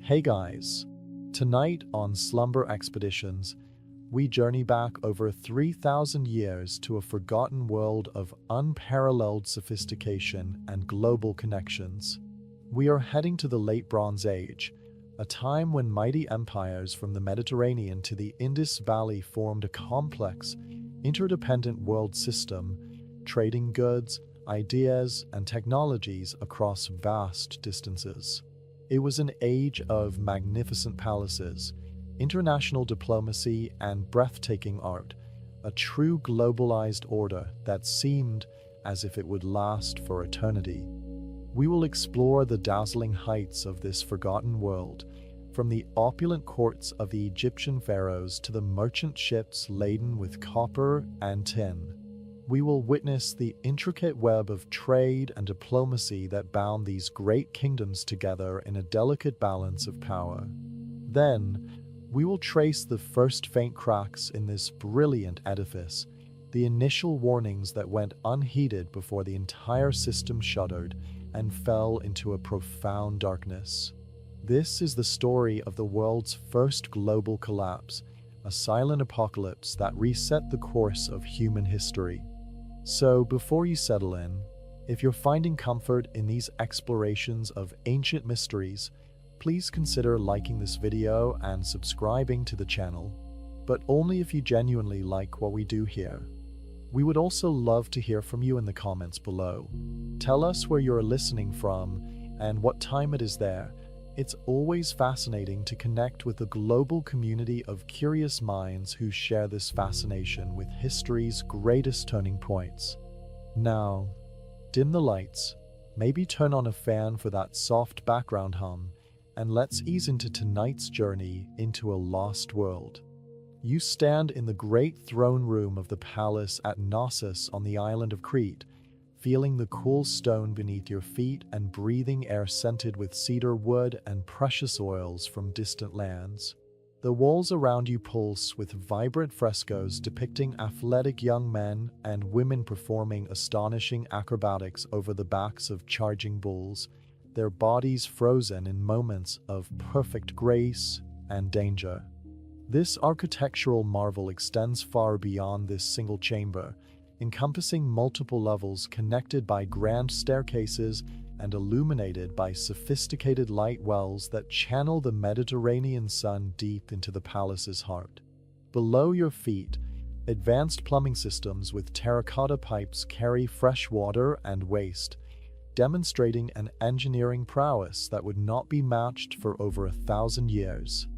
Hey guys, tonight on Slumber Expeditions, we journey back over 3,000 years to a forgotten world of unparalleled sophistication and global connections. We are heading to the Late Bronze Age, a time when mighty empires from the Mediterranean to the Indus Valley formed a complex, interdependent world system, trading goods, ideas, and technologies across vast distances. It was an age of magnificent palaces, international diplomacy, and breathtaking art, a true globalized order that seemed as if it would last for eternity. We will explore the dazzling heights of this forgotten world, from the opulent courts of the Egyptian pharaohs to the merchant ships laden with copper and tin. We will witness the intricate web of trade and diplomacy that bound these great kingdoms together in a delicate balance of power. Then, we will trace the first faint cracks in this brilliant edifice, the initial warnings that went unheeded before the entire system shuddered and fell into a profound darkness. This is the story of the world's first global collapse, a silent apocalypse that reset the course of human history. So, before you settle in, if you're finding comfort in these explorations of ancient mysteries, please consider liking this video and subscribing to the channel, but only if you genuinely like what we do here. We would also love to hear from you in the comments below. Tell us where you're listening from and what time it is there. It's always fascinating to connect with a global community of curious minds who share this fascination with history's greatest turning points. Now, dim the lights, maybe turn on a fan for that soft background hum, and let's ease into tonight's journey into a lost world. You stand in the great throne room of the palace at Knossos on the island of Crete, feeling the cool stone beneath your feet and breathing air scented with cedar wood and precious oils from distant lands. The walls around you pulse with vibrant frescoes depicting athletic young men and women performing astonishing acrobatics over the backs of charging bulls, their bodies frozen in moments of perfect grace and danger. This architectural marvel extends far beyond this single chamber, encompassing multiple levels connected by grand staircases and illuminated by sophisticated light wells that channel the Mediterranean sun deep into the palace's heart. Below your feet, advanced plumbing systems with terracotta pipes carry fresh water and waste, demonstrating an engineering prowess that would not be matched for over 1,000 years.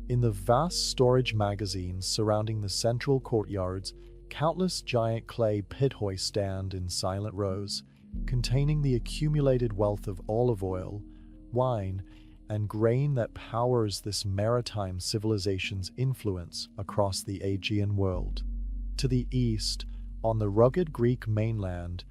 In the vast storage magazines surrounding the central courtyards, countless giant clay pit hoists stand in silent rows, containing the accumulated wealth of olive oil, wine, and grain that powers this maritime civilization's influence across the Aegean world. To the east, on the rugged Greek mainland,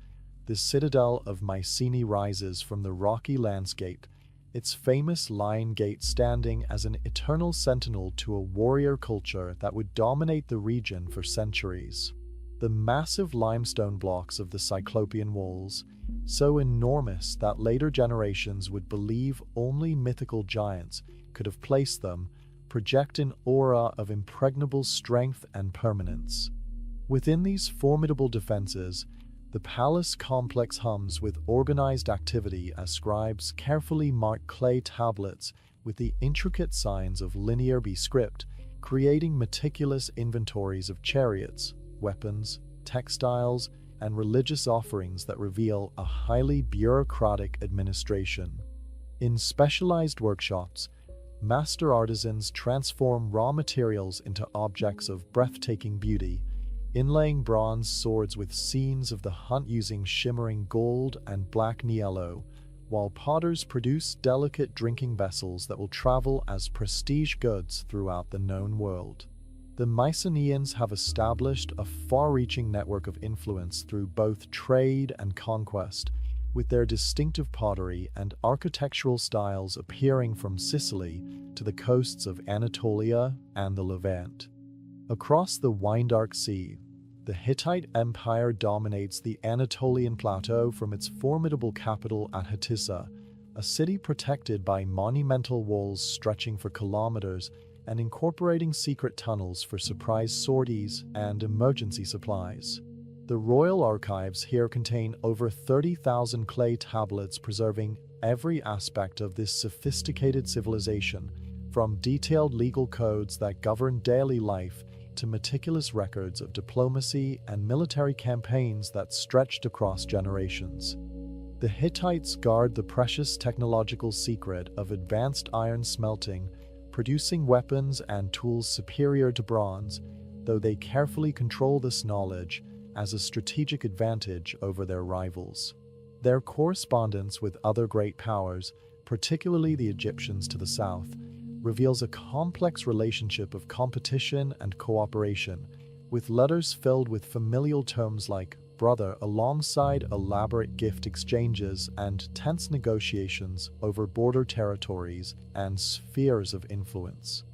the citadel of Mycenae rises from the rocky landscape, its famous Lion Gate standing as an eternal sentinel to a warrior culture that would dominate the region for centuries. The massive limestone blocks of the Cyclopean walls, so enormous that later generations would believe only mythical giants could have placed them, project an aura of impregnable strength and permanence. Within these formidable defenses, the palace complex hums with organized activity as scribes carefully mark clay tablets with the intricate signs of linear B script, creating meticulous inventories of chariots, weapons, textiles, and religious offerings that reveal a highly bureaucratic administration. In specialized workshops, master artisans transform raw materials into objects of breathtaking beauty, inlaying bronze swords with scenes of the hunt using shimmering gold and black niello, while potters produce delicate drinking vessels that will travel as prestige goods throughout the known world. The Mycenaeans have established a far-reaching network of influence through both trade and conquest, with their distinctive pottery and architectural styles appearing from Sicily to the coasts of Anatolia and the Levant. Across the Wine-Dark Sea, the Hittite Empire dominates the Anatolian plateau from its formidable capital at Hatissa, a city protected by monumental walls stretching for kilometers and incorporating secret tunnels for surprise sorties and emergency supplies. The royal archives here contain over 30,000 clay tablets preserving every aspect of this sophisticated civilization, from detailed legal codes that govern daily life to meticulous records of diplomacy and military campaigns that stretched across generations. The Hittites guard the precious technological secret of advanced iron smelting, producing weapons and tools superior to bronze, though they carefully control this knowledge as a strategic advantage over their rivals. Their correspondence with other great powers, particularly the Egyptians to the south, reveals a complex relationship of competition and cooperation, with letters filled with familial terms like brother alongside elaborate gift exchanges and tense negotiations over border territories and spheres of influence.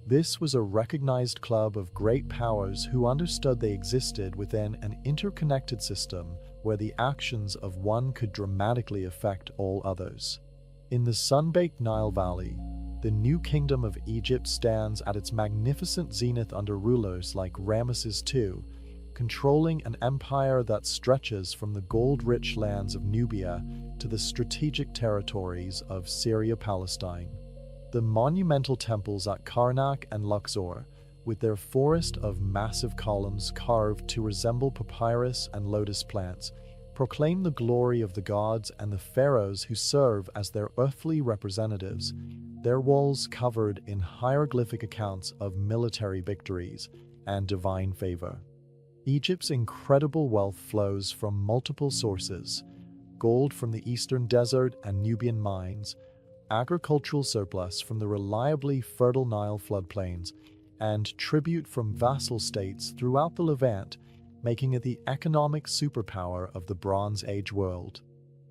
This was a recognized club of great powers who understood they existed within an interconnected system where the actions of one could dramatically affect all others. In the sun-baked Nile Valley, the new kingdom of Egypt stands at its magnificent zenith under rulers like Ramesses II, controlling an empire that stretches from the gold-rich lands of Nubia to the strategic territories of Syria-Palestine. The monumental temples at Karnak and Luxor, with their forest of massive columns carved to resemble papyrus and lotus plants, proclaim the glory of the gods and the pharaohs who serve as their earthly representatives, their walls covered in hieroglyphic accounts of military victories and divine favor. Egypt's incredible wealth flows from multiple sources: gold from the eastern desert and Nubian mines, agricultural surplus from the reliably fertile Nile floodplains, and tribute from vassal states throughout the Levant, making it the economic superpower of the Bronze Age world.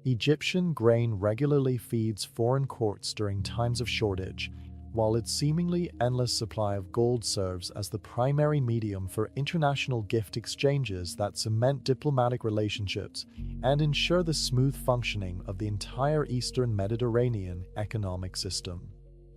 Egyptian grain regularly feeds foreign courts during times of shortage, while its seemingly endless supply of gold serves as the primary medium for international gift exchanges that cement diplomatic relationships and ensure the smooth functioning of the entire Eastern Mediterranean economic system.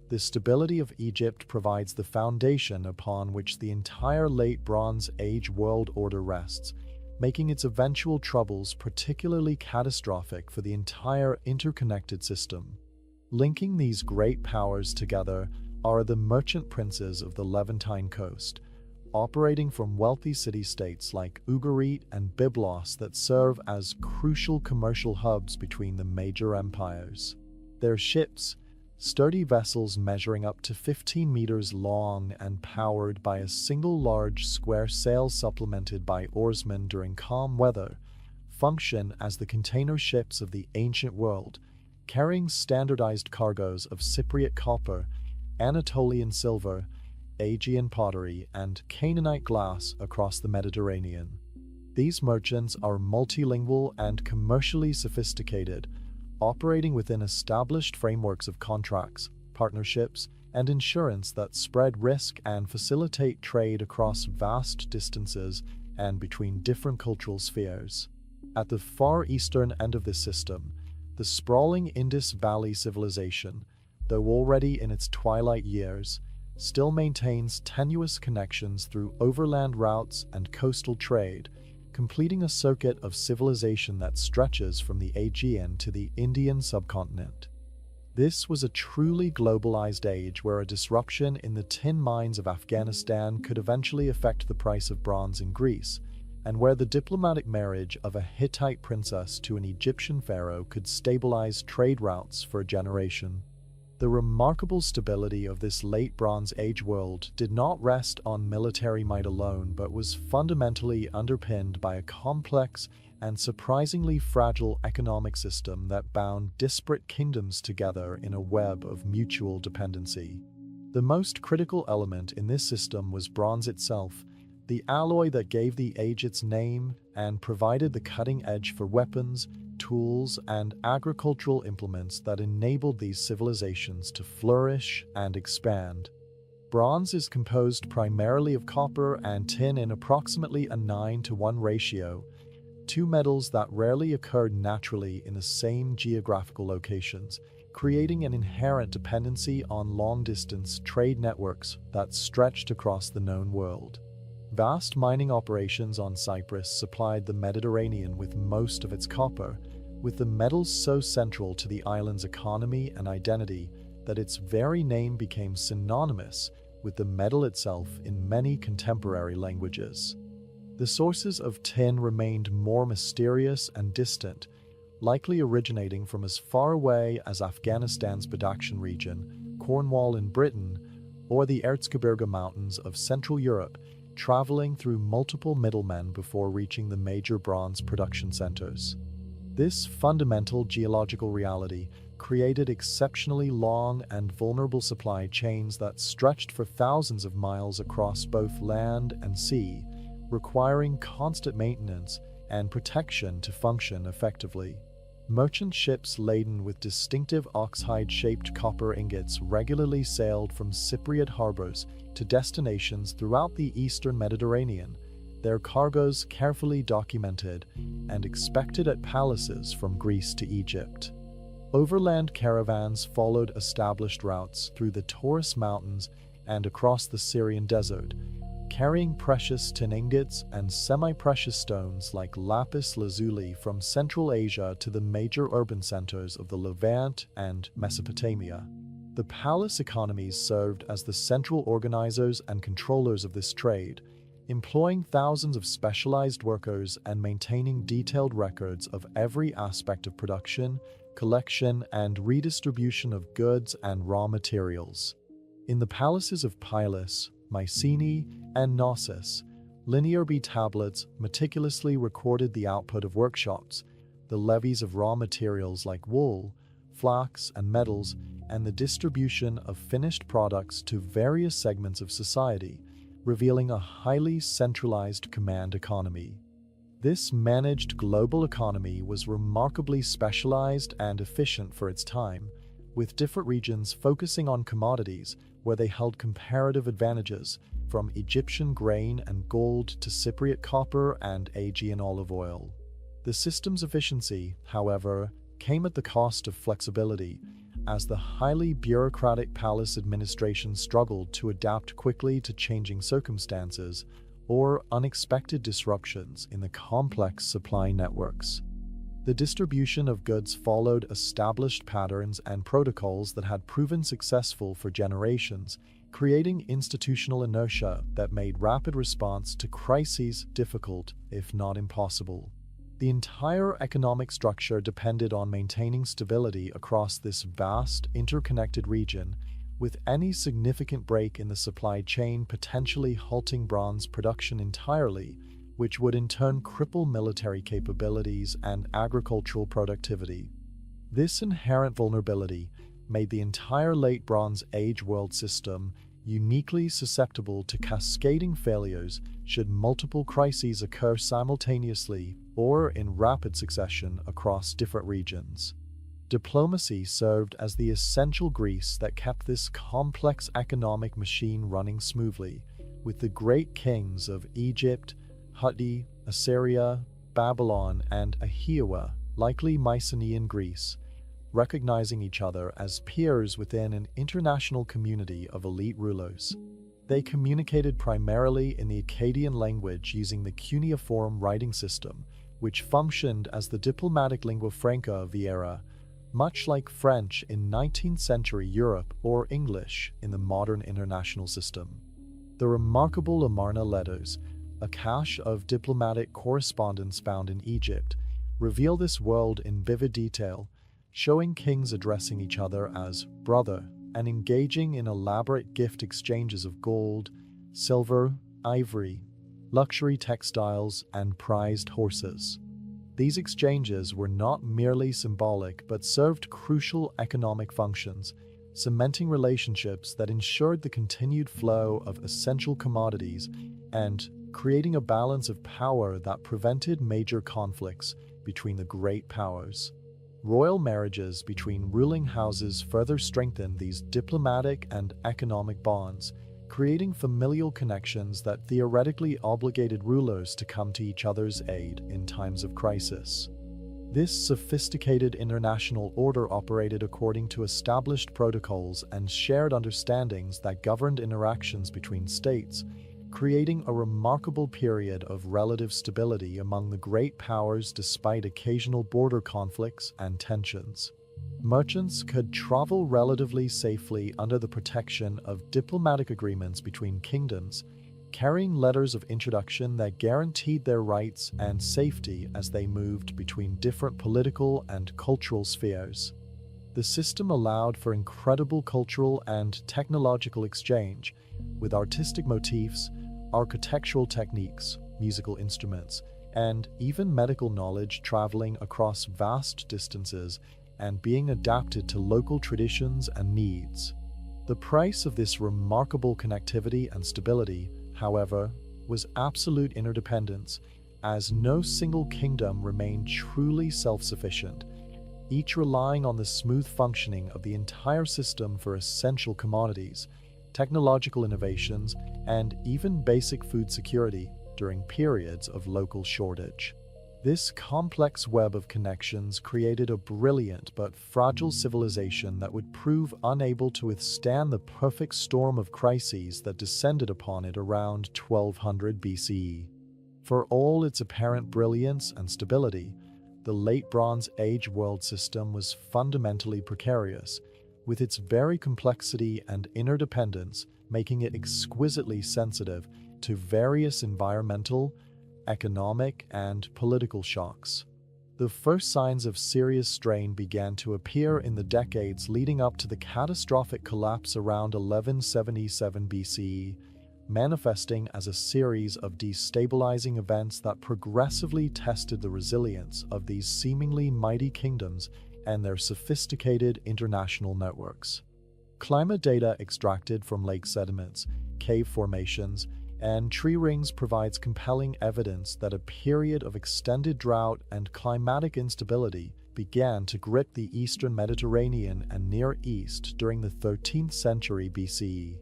The stability of Egypt provides the foundation upon which the entire late Bronze Age world order rests, making its eventual troubles particularly catastrophic for the entire interconnected system. Linking these great powers together are the merchant princes of the Levantine coast, operating from wealthy city-states like Ugarit and Byblos that serve as crucial commercial hubs between the major empires. Their ships, sturdy vessels measuring up to 15 meters long and powered by a single large square sail supplemented by oarsmen during calm weather, function as the container ships of the ancient world, carrying standardized cargoes of Cypriot copper, Anatolian silver, Aegean pottery, and Canaanite glass across the Mediterranean. These merchants are multilingual and commercially sophisticated, operating within established frameworks of contracts, partnerships, and insurance that spread risk and facilitate trade across vast distances and between different cultural spheres. At the far eastern end of this system, the sprawling Indus Valley civilization, though already in its twilight years, still maintains tenuous connections through overland routes and coastal trade, completing a circuit of civilization that stretches from the Aegean to the Indian subcontinent. This was a truly globalized age where a disruption in the tin mines of Afghanistan could eventually affect the price of bronze in Greece, and where the diplomatic marriage of a Hittite princess to an Egyptian pharaoh could stabilize trade routes for a generation. The remarkable stability of this late Bronze Age world did not rest on military might alone, but was fundamentally underpinned by a complex and surprisingly fragile economic system that bound disparate kingdoms together in a web of mutual dependency. The most critical element in this system was bronze itself, the alloy that gave the age its name and provided the cutting edge for weapons, tools, and agricultural implements that enabled these civilizations to flourish and expand. Bronze is composed primarily of copper and tin in approximately a 9-to-1 ratio, two metals that rarely occurred naturally in the same geographical locations, creating an inherent dependency on long-distance trade networks that stretched across the known world. Vast mining operations on Cyprus supplied the Mediterranean with most of its copper, with the metals so central to the island's economy and identity that its very name became synonymous with the metal itself in many contemporary languages. The sources of tin remained more mysterious and distant, likely originating from as far away as Afghanistan's Badakhshan region, Cornwall in Britain, or the Erzgebirge Mountains of Central Europe, traveling through multiple middlemen before reaching the major bronze production centers. This fundamental geological reality created exceptionally long and vulnerable supply chains that stretched for thousands of miles across both land and sea, requiring constant maintenance and protection to function effectively. Merchant ships laden with distinctive oxhide-shaped copper ingots regularly sailed from Cypriot harbors to destinations throughout the eastern Mediterranean, their cargoes carefully documented and expected at palaces from Greece to Egypt. Overland caravans followed established routes through the Taurus Mountains and across the Syrian desert, carrying precious tin ingots and semi-precious stones like lapis lazuli from Central Asia to the major urban centers of the Levant and Mesopotamia. The palace economies served as the central organizers and controllers of this trade, employing thousands of specialized workers and maintaining detailed records of every aspect of production, collection, and redistribution of goods and raw materials. In the palaces of Pylos, Mycenae, and Knossos, linear B tablets meticulously recorded the output of workshops, the levies of raw materials like wool, flax, and metals, and the distribution of finished products to various segments of society, revealing a highly centralized command economy. This managed global economy was remarkably specialized and efficient for its time, with different regions focusing on commodities where they held comparative advantages, from Egyptian grain and gold to Cypriot copper and Aegean olive oil. The system's efficiency, however, came at the cost of flexibility, as the highly bureaucratic palace administration struggled to adapt quickly to changing circumstances or unexpected disruptions in the complex supply networks. The distribution of goods followed established patterns and protocols that had proven successful for generations, creating institutional inertia that made rapid response to crises difficult, if not impossible. The entire economic structure depended on maintaining stability across this vast, interconnected region, with any significant break in the supply chain potentially halting bronze production entirely, which would in turn cripple military capabilities and agricultural productivity. This inherent vulnerability made the entire Late Bronze Age world system uniquely susceptible to cascading failures should multiple crises occur simultaneously or in rapid succession across different regions. Diplomacy served as the essential grease that kept this complex economic machine running smoothly, with the great kings of Egypt, Hutti, Assyria, Babylon, and Ahiwa, likely Mycenaean Greece, recognizing each other as peers within an international community of elite rulers. They communicated primarily in the Akkadian language using the cuneiform writing system, which functioned as the diplomatic lingua franca of the era, much like French in 19th century Europe or English in the modern international system. The remarkable Amarna letters, a cache of diplomatic correspondence found in Egypt, reveal this world in vivid detail, showing kings addressing each other as brother and engaging in elaborate gift exchanges of gold, silver, ivory, luxury textiles, and prized horses. These exchanges were not merely symbolic but served crucial economic functions, cementing relationships that ensured the continued flow of essential commodities and creating a balance of power that prevented major conflicts between the great powers. Royal marriages between ruling houses further strengthened these diplomatic and economic bonds, creating familial connections that theoretically obligated rulers to come to each other's aid in times of crisis. This sophisticated international order operated according to established protocols and shared understandings that governed interactions between states, creating a remarkable period of relative stability among the great powers despite occasional border conflicts and tensions. Merchants could travel relatively safely under the protection of diplomatic agreements between kingdoms, carrying letters of introduction that guaranteed their rights and safety as they moved between different political and cultural spheres. The system allowed for incredible cultural and technological exchange, with artistic motifs, architectural techniques, musical instruments, and even medical knowledge traveling across vast distances and being adapted to local traditions and needs. The price of this remarkable connectivity and stability, however, was absolute interdependence, as no single kingdom remained truly self-sufficient, each relying on the smooth functioning of the entire system for essential commodities, technological innovations, and even basic food security during periods of local shortage. This complex web of connections created a brilliant but fragile civilization that would prove unable to withstand the perfect storm of crises that descended upon it around 1200 BCE. For all its apparent brilliance and stability, the Late Bronze Age world system was fundamentally precarious, with its very complexity and interdependence making it exquisitely sensitive to various environmental, economic, and political shocks. The first signs of serious strain began to appear in the decades leading up to the catastrophic collapse around 1177 BCE, manifesting as a series of destabilizing events that progressively tested the resilience of these seemingly mighty kingdoms and their sophisticated international networks. Climate data extracted from lake sediments, cave formations, and tree rings provides compelling evidence that a period of extended drought and climatic instability began to grip the eastern Mediterranean and Near East during the 13th century BCE.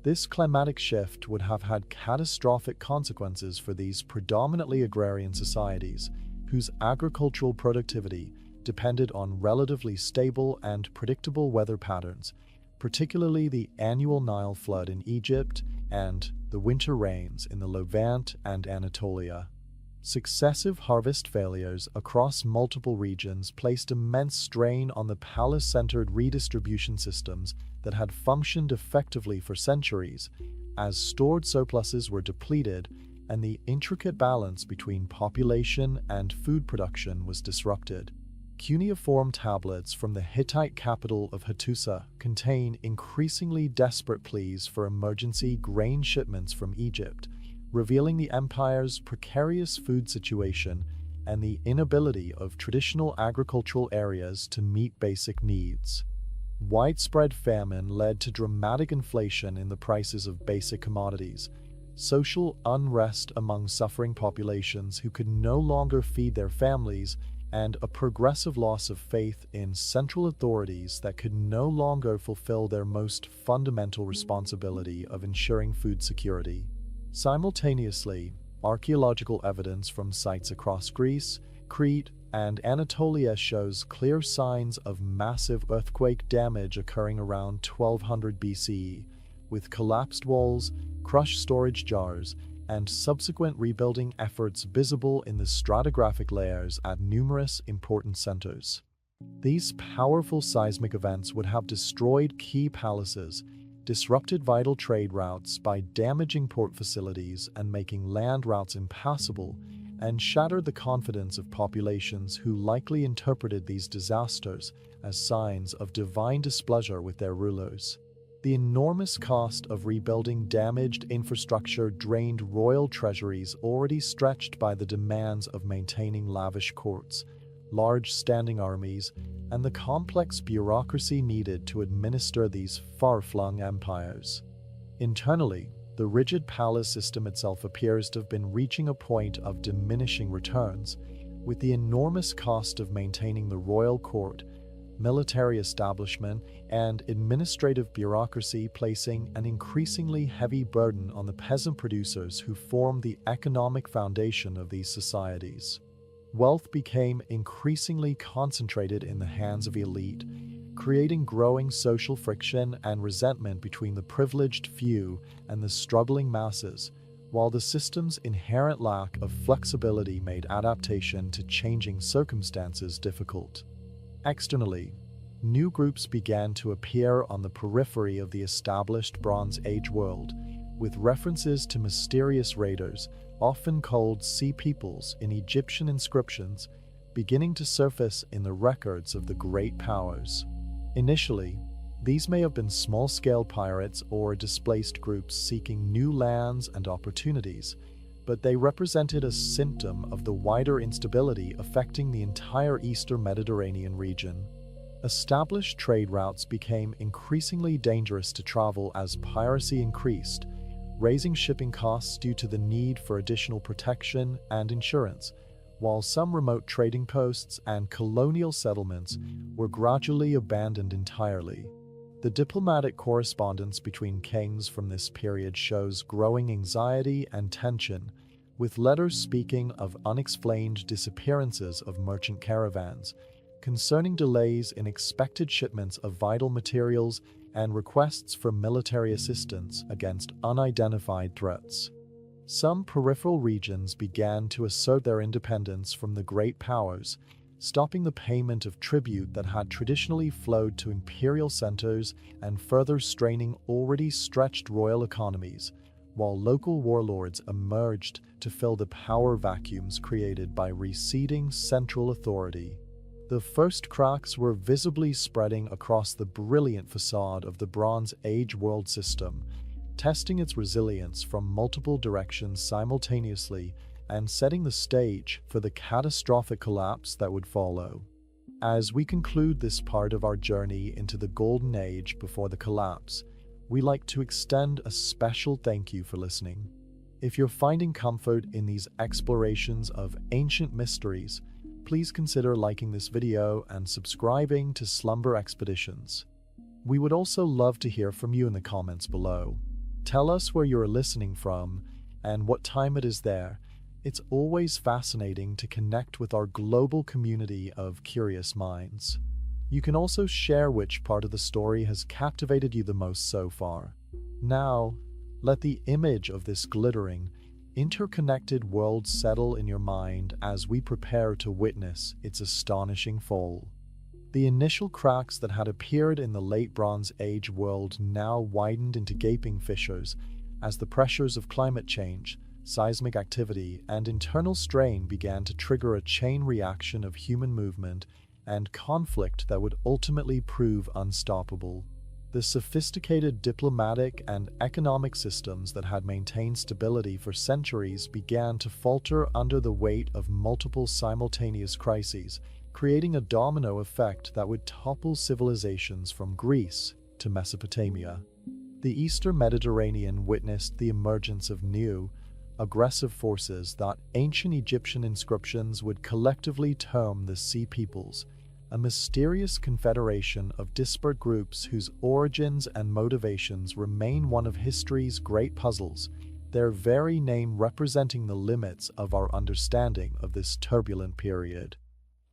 This climatic shift would have had catastrophic consequences for these predominantly agrarian societies, whose agricultural productivity depended on relatively stable and predictable weather patterns, particularly the annual Nile flood in Egypt and the winter rains in the Levant and Anatolia. Successive harvest failures across multiple regions placed immense strain on the palace-centered redistribution systems that had functioned effectively for centuries, as stored surpluses were depleted and the intricate balance between population and food production was disrupted. Cuneiform tablets from the Hittite capital of Hattusa contain increasingly desperate pleas for emergency grain shipments from Egypt, revealing the empire's precarious food situation and the inability of traditional agricultural areas to meet basic needs. Widespread famine led to dramatic inflation in the prices of basic commodities, social unrest among suffering populations who could no longer feed their families, and a progressive loss of faith in central authorities that could no longer fulfill their most fundamental responsibility of ensuring food security. Simultaneously, archaeological evidence from sites across Greece, Crete, and Anatolia shows clear signs of massive earthquake damage occurring around 1200 BCE, with collapsed walls, crushed storage jars, and subsequent rebuilding efforts visible in the stratigraphic layers at numerous important centers. These powerful seismic events would have destroyed key palaces, disrupted vital trade routes by damaging port facilities and making land routes impassable, and shattered the confidence of populations who likely interpreted these disasters as signs of divine displeasure with their rulers. The enormous cost of rebuilding damaged infrastructure drained royal treasuries already stretched by the demands of maintaining lavish courts, large standing armies, and the complex bureaucracy needed to administer these far-flung empires. Internally, the rigid palace system itself appears to have been reaching a point of diminishing returns, with the enormous cost of maintaining the royal court, military establishment, and administrative bureaucracy placing an increasingly heavy burden on the peasant producers who form the economic foundation of these societies. Wealth became increasingly concentrated in the hands of elite, creating growing social friction and resentment between the privileged few and the struggling masses, while the system's inherent lack of flexibility made adaptation to changing circumstances difficult. Externally, new groups began to appear on the periphery of the established Bronze Age world, with references to mysterious raiders, often called Sea Peoples in Egyptian inscriptions, beginning to surface in the records of the great powers. Initially, these may have been small-scale pirates or displaced groups seeking new lands and opportunities, but they represented a symptom of the wider instability affecting the entire Eastern Mediterranean region. Established trade routes became increasingly dangerous to travel as piracy increased, raising shipping costs due to the need for additional protection and insurance, while some remote trading posts and colonial settlements were gradually abandoned entirely. The diplomatic correspondence between kings from this period shows growing anxiety and tension, with letters speaking of unexplained disappearances of merchant caravans, concerning delays in expected shipments of vital materials and requests for military assistance against unidentified threats. Some peripheral regions began to assert their independence from the great powers, stopping the payment of tribute that had traditionally flowed to imperial centers and further straining already stretched royal economies, while local warlords emerged to fill the power vacuums created by receding central authority. The first cracks were visibly spreading across the brilliant facade of the Bronze Age world system, testing its resilience from multiple directions simultaneously and setting the stage for the catastrophic collapse that would follow. As we conclude this part of our journey into the Golden Age before the collapse, we like to extend a special thank you for listening. If you're finding comfort in these explorations of ancient mysteries, please consider liking this video and subscribing to Slumber Expeditions. We would also love to hear from you in the comments below. Tell us where you're listening from and what time it is there. It's always fascinating to connect with our global community of curious minds. You can also share which part of the story has captivated you the most so far. Now, let the image of this glittering, interconnected world settle in your mind as we prepare to witness its astonishing fall. The initial cracks that had appeared in the late Bronze Age world now widened into gaping fissures as the pressures of climate change, seismic activity, and internal strain began to trigger a chain reaction of human movement and conflict that would ultimately prove unstoppable. The sophisticated diplomatic and economic systems that had maintained stability for centuries began to falter under the weight of multiple simultaneous crises, creating a domino effect that would topple civilizations from Greece to Mesopotamia. The Eastern Mediterranean witnessed the emergence of new, aggressive forces that ancient Egyptian inscriptions would collectively term the Sea Peoples, a mysterious confederation of disparate groups whose origins and motivations remain one of history's great puzzles, their very name representing the limits of our understanding of this turbulent period.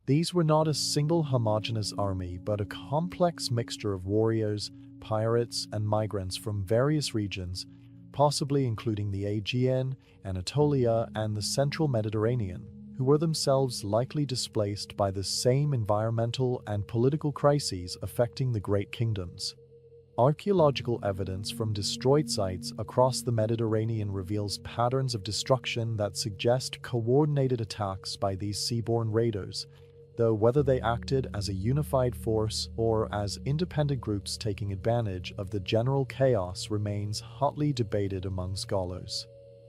These were not a single homogeneous army, but a complex mixture of warriors, pirates, and migrants from various regions, possibly including the Aegean, Anatolia, and the central Mediterranean, who were themselves likely displaced by the same environmental and political crises affecting the Great Kingdoms. Archaeological evidence from destroyed sites across the Mediterranean reveals patterns of destruction that suggest coordinated attacks by these seaborne raiders, though whether they acted as a unified force or as independent groups taking advantage of the general chaos remains hotly debated among scholars.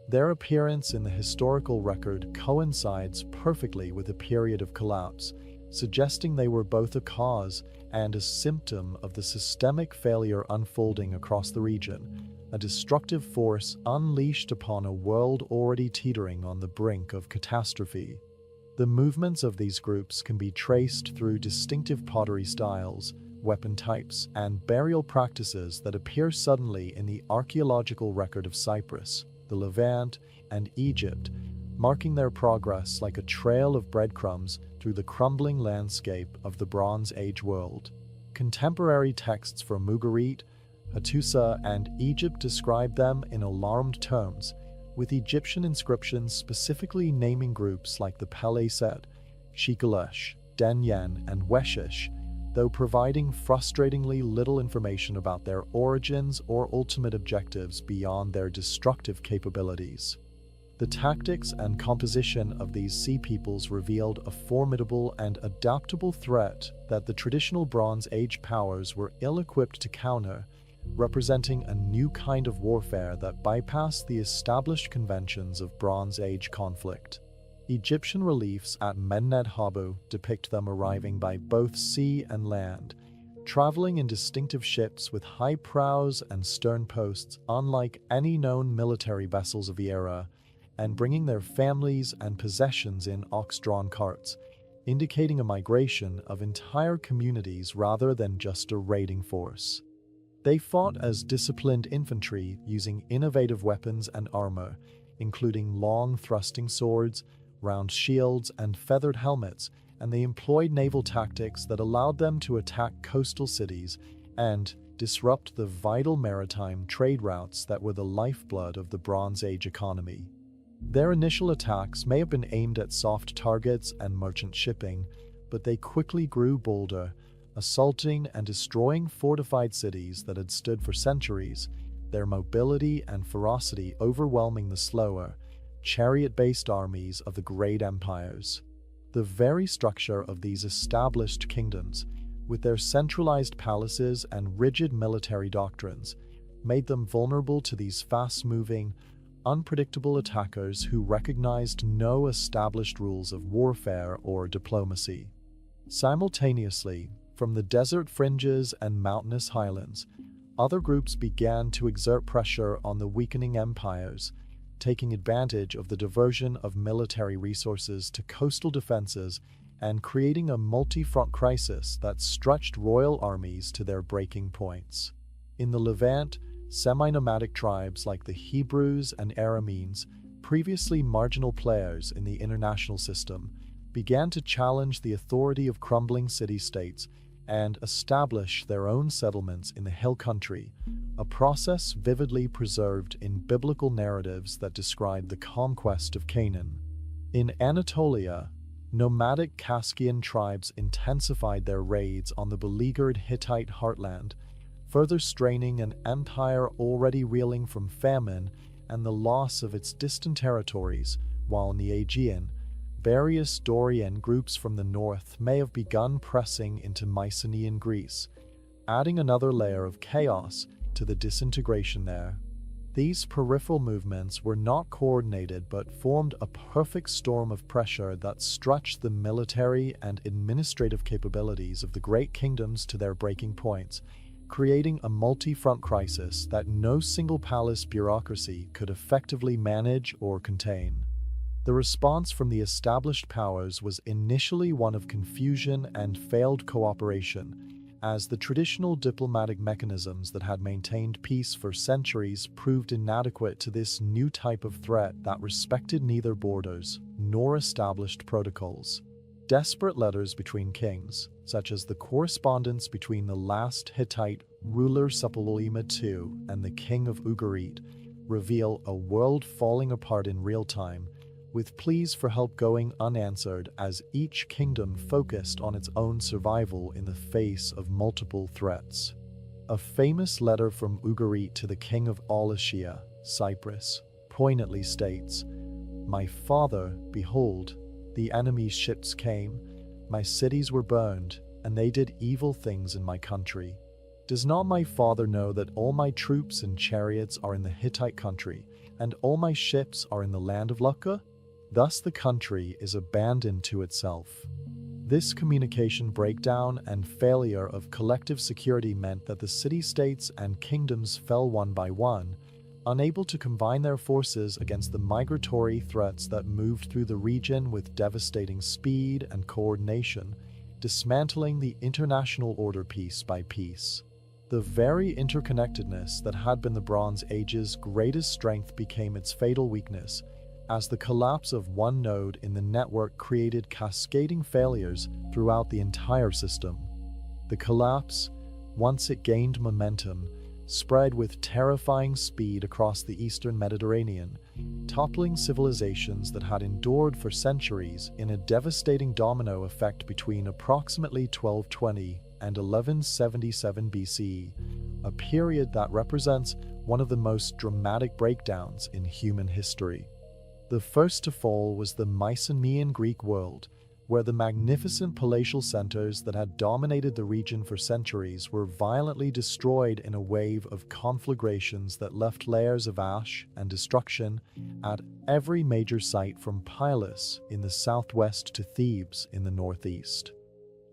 Their appearance in the historical record coincides perfectly with the period of collapse, suggesting they were both a cause and a symptom of the systemic failure unfolding across the region, a destructive force unleashed upon a world already teetering on the brink of catastrophe. The movements of these groups can be traced through distinctive pottery styles, weapon types, and burial practices that appear suddenly in the archaeological record of Cyprus, the Levant, and Egypt, marking their progress like a trail of breadcrumbs through the crumbling landscape of the Bronze Age world. Contemporary texts from Ugarit, Hattusa, and Egypt describe them in alarmed terms, with Egyptian inscriptions specifically naming groups like the Peleset, Shikalesh, Denyen, and Weshish, though providing frustratingly little information about their origins or ultimate objectives beyond their destructive capabilities. The tactics and composition of these sea peoples revealed a formidable and adaptable threat that the traditional Bronze Age powers were ill-equipped to counter, representing a new kind of warfare that bypassed the established conventions of Bronze Age conflict. Egyptian reliefs at Medinet Habu depict them arriving by both sea and land, traveling in distinctive ships with high prows and stern posts unlike any known military vessels of the era, and bringing their families and possessions in ox-drawn carts, indicating a migration of entire communities rather than just a raiding force. They fought as disciplined infantry using innovative weapons and armor, including long thrusting swords, round shields, and feathered helmets, and they employed naval tactics that allowed them to attack coastal cities and disrupt the vital maritime trade routes that were the lifeblood of the Bronze Age economy. Their initial attacks may have been aimed at soft targets and merchant shipping, but they quickly grew bolder, assaulting and destroying fortified cities that had stood for centuries, their mobility and ferocity overwhelming the slower, chariot-based armies of the great empires. The very structure of these established kingdoms, with their centralized palaces and rigid military doctrines, made them vulnerable to these fast-moving, unpredictable attackers who recognized no established rules of warfare or diplomacy. Simultaneously, from the desert fringes and mountainous highlands, other groups began to exert pressure on the weakening empires, taking advantage of the diversion of military resources to coastal defenses and creating a multi-front crisis that stretched royal armies to their breaking points. In the Levant, semi-nomadic tribes like the Hebrews and Arameans, previously marginal players in the international system, began to challenge the authority of crumbling city-states and establish their own settlements in the hill country, a process vividly preserved in biblical narratives that describe the conquest of Canaan. In Anatolia, nomadic Cascade tribes intensified their raids on the beleaguered Hittite heartland, further straining an empire already reeling from famine and the loss of its distant territories, while in the Aegean, various Dorian groups from the north may have begun pressing into Mycenaean Greece, adding another layer of chaos to the disintegration there. These peripheral movements were not coordinated but formed a perfect storm of pressure that stretched the military and administrative capabilities of the great kingdoms to their breaking points, creating a multi-front crisis that no single palace bureaucracy could effectively manage or contain. The response from the established powers was initially one of confusion and failed cooperation, as the traditional diplomatic mechanisms that had maintained peace for centuries proved inadequate to this new type of threat that respected neither borders nor established protocols. Desperate letters between kings, such as the correspondence between the last Hittite ruler Suppiluliuma II and the king of Ugarit, reveal a world falling apart in real time, with pleas for help going unanswered as each kingdom focused on its own survival in the face of multiple threats. A famous letter from Ugarit to the king of Aulashia, Cyprus, poignantly states, "My father, behold, the enemy's ships came, my cities were burned, and they did evil things in my country. Does not my father know that all my troops and chariots are in the Hittite country, and all my ships are in the land of Lucca? Thus the country is abandoned to itself." This communication breakdown and failure of collective security meant that the city-states and kingdoms fell one by one, unable to combine their forces against the migratory threats that moved through the region with devastating speed and coordination, dismantling the international order piece by piece. The very interconnectedness that had been the Bronze Age's greatest strength became its fatal weakness, as the collapse of one node in the network created cascading failures throughout the entire system. The collapse, once it gained momentum, spread with terrifying speed across the eastern Mediterranean, toppling civilizations that had endured for centuries in a devastating domino effect between approximately 1220 and 1177 BCE, a period that represents one of the most dramatic breakdowns in human history. The first to fall was the Mycenaean Greek world, where the magnificent palatial centers that had dominated the region for centuries were violently destroyed in a wave of conflagrations that left layers of ash and destruction at every major site from Pylos in the southwest to Thebes in the northeast.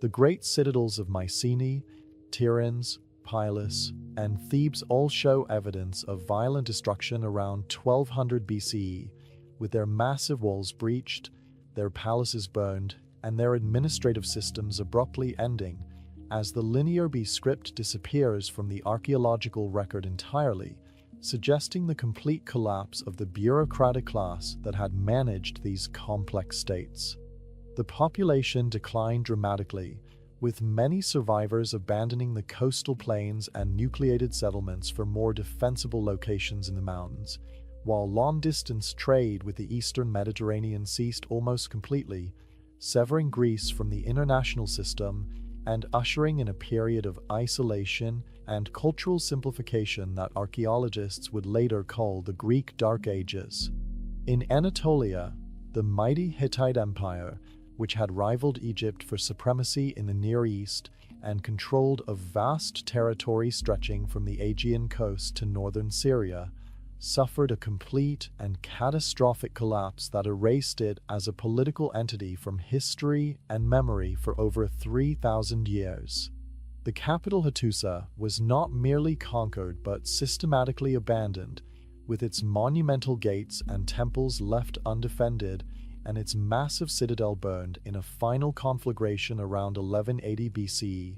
The great citadels of Mycenae, Tiryns, Pylos, and Thebes all show evidence of violent destruction around 1200 BCE, with their massive walls breached, their palaces burned, and their administrative systems abruptly ending as the linear B script disappears from the archaeological record entirely, suggesting the complete collapse of the bureaucratic class that had managed these complex states. The population declined dramatically, with many survivors abandoning the coastal plains and nucleated settlements for more defensible locations in the mountains, while long-distance trade with the eastern Mediterranean ceased almost completely, severing Greece from the international system and ushering in a period of isolation and cultural simplification that archaeologists would later call the Greek Dark Ages. In Anatolia, the mighty Hittite Empire, which had rivaled Egypt for supremacy in the Near East and controlled a vast territory stretching from the Aegean coast to northern Syria, suffered a complete and catastrophic collapse that erased it as a political entity from history and memory for over 3,000 years. The capital Hattusa was not merely conquered but systematically abandoned, with its monumental gates and temples left undefended and its massive citadel burned in a final conflagration around 1180 BCE,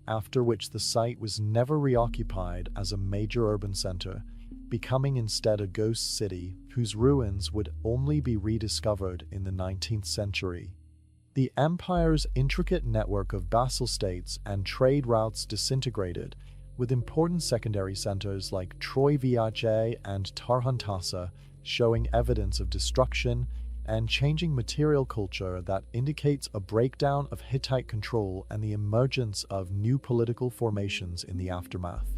after which the site was never reoccupied as a major urban center, becoming instead a ghost city whose ruins would only be rediscovered in the 19th century. The empire's intricate network of vassal states and trade routes disintegrated, with important secondary centers like Troy Viace and Tarhuntassa showing evidence of destruction and changing material culture that indicates a breakdown of Hittite control and the emergence of new political formations in the aftermath.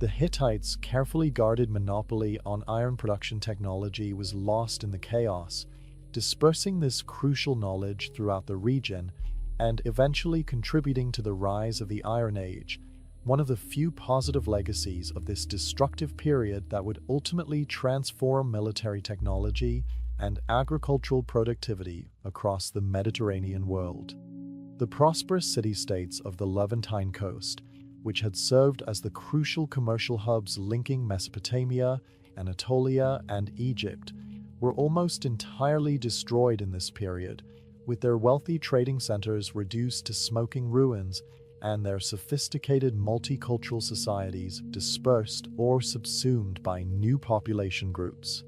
The Hittites' carefully guarded monopoly on iron production technology was lost in the chaos, dispersing this crucial knowledge throughout the region and eventually contributing to the rise of the Iron Age, one of the few positive legacies of this destructive period that would ultimately transform military technology and agricultural productivity across the Mediterranean world. The prosperous city-states of the Levantine coast, which had served as the crucial commercial hubs linking Mesopotamia, Anatolia, and Egypt, were almost entirely destroyed in this period, with their wealthy trading centers reduced to smoking ruins and their sophisticated multicultural societies dispersed or subsumed by new population groups.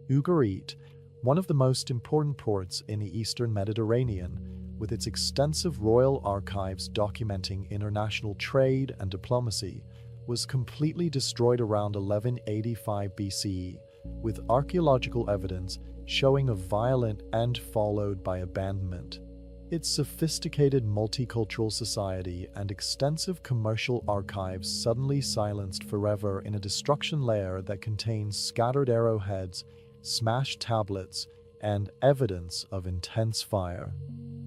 Ugarit, one of the most important ports in the eastern Mediterranean, with its extensive royal archives documenting international trade and diplomacy, was completely destroyed around 1185 BCE, with archaeological evidence showing a violent end followed by abandonment. Its sophisticated multicultural society and extensive commercial archives suddenly silenced forever in a destruction layer that contains scattered arrowheads, smashed tablets, and evidence of intense fire.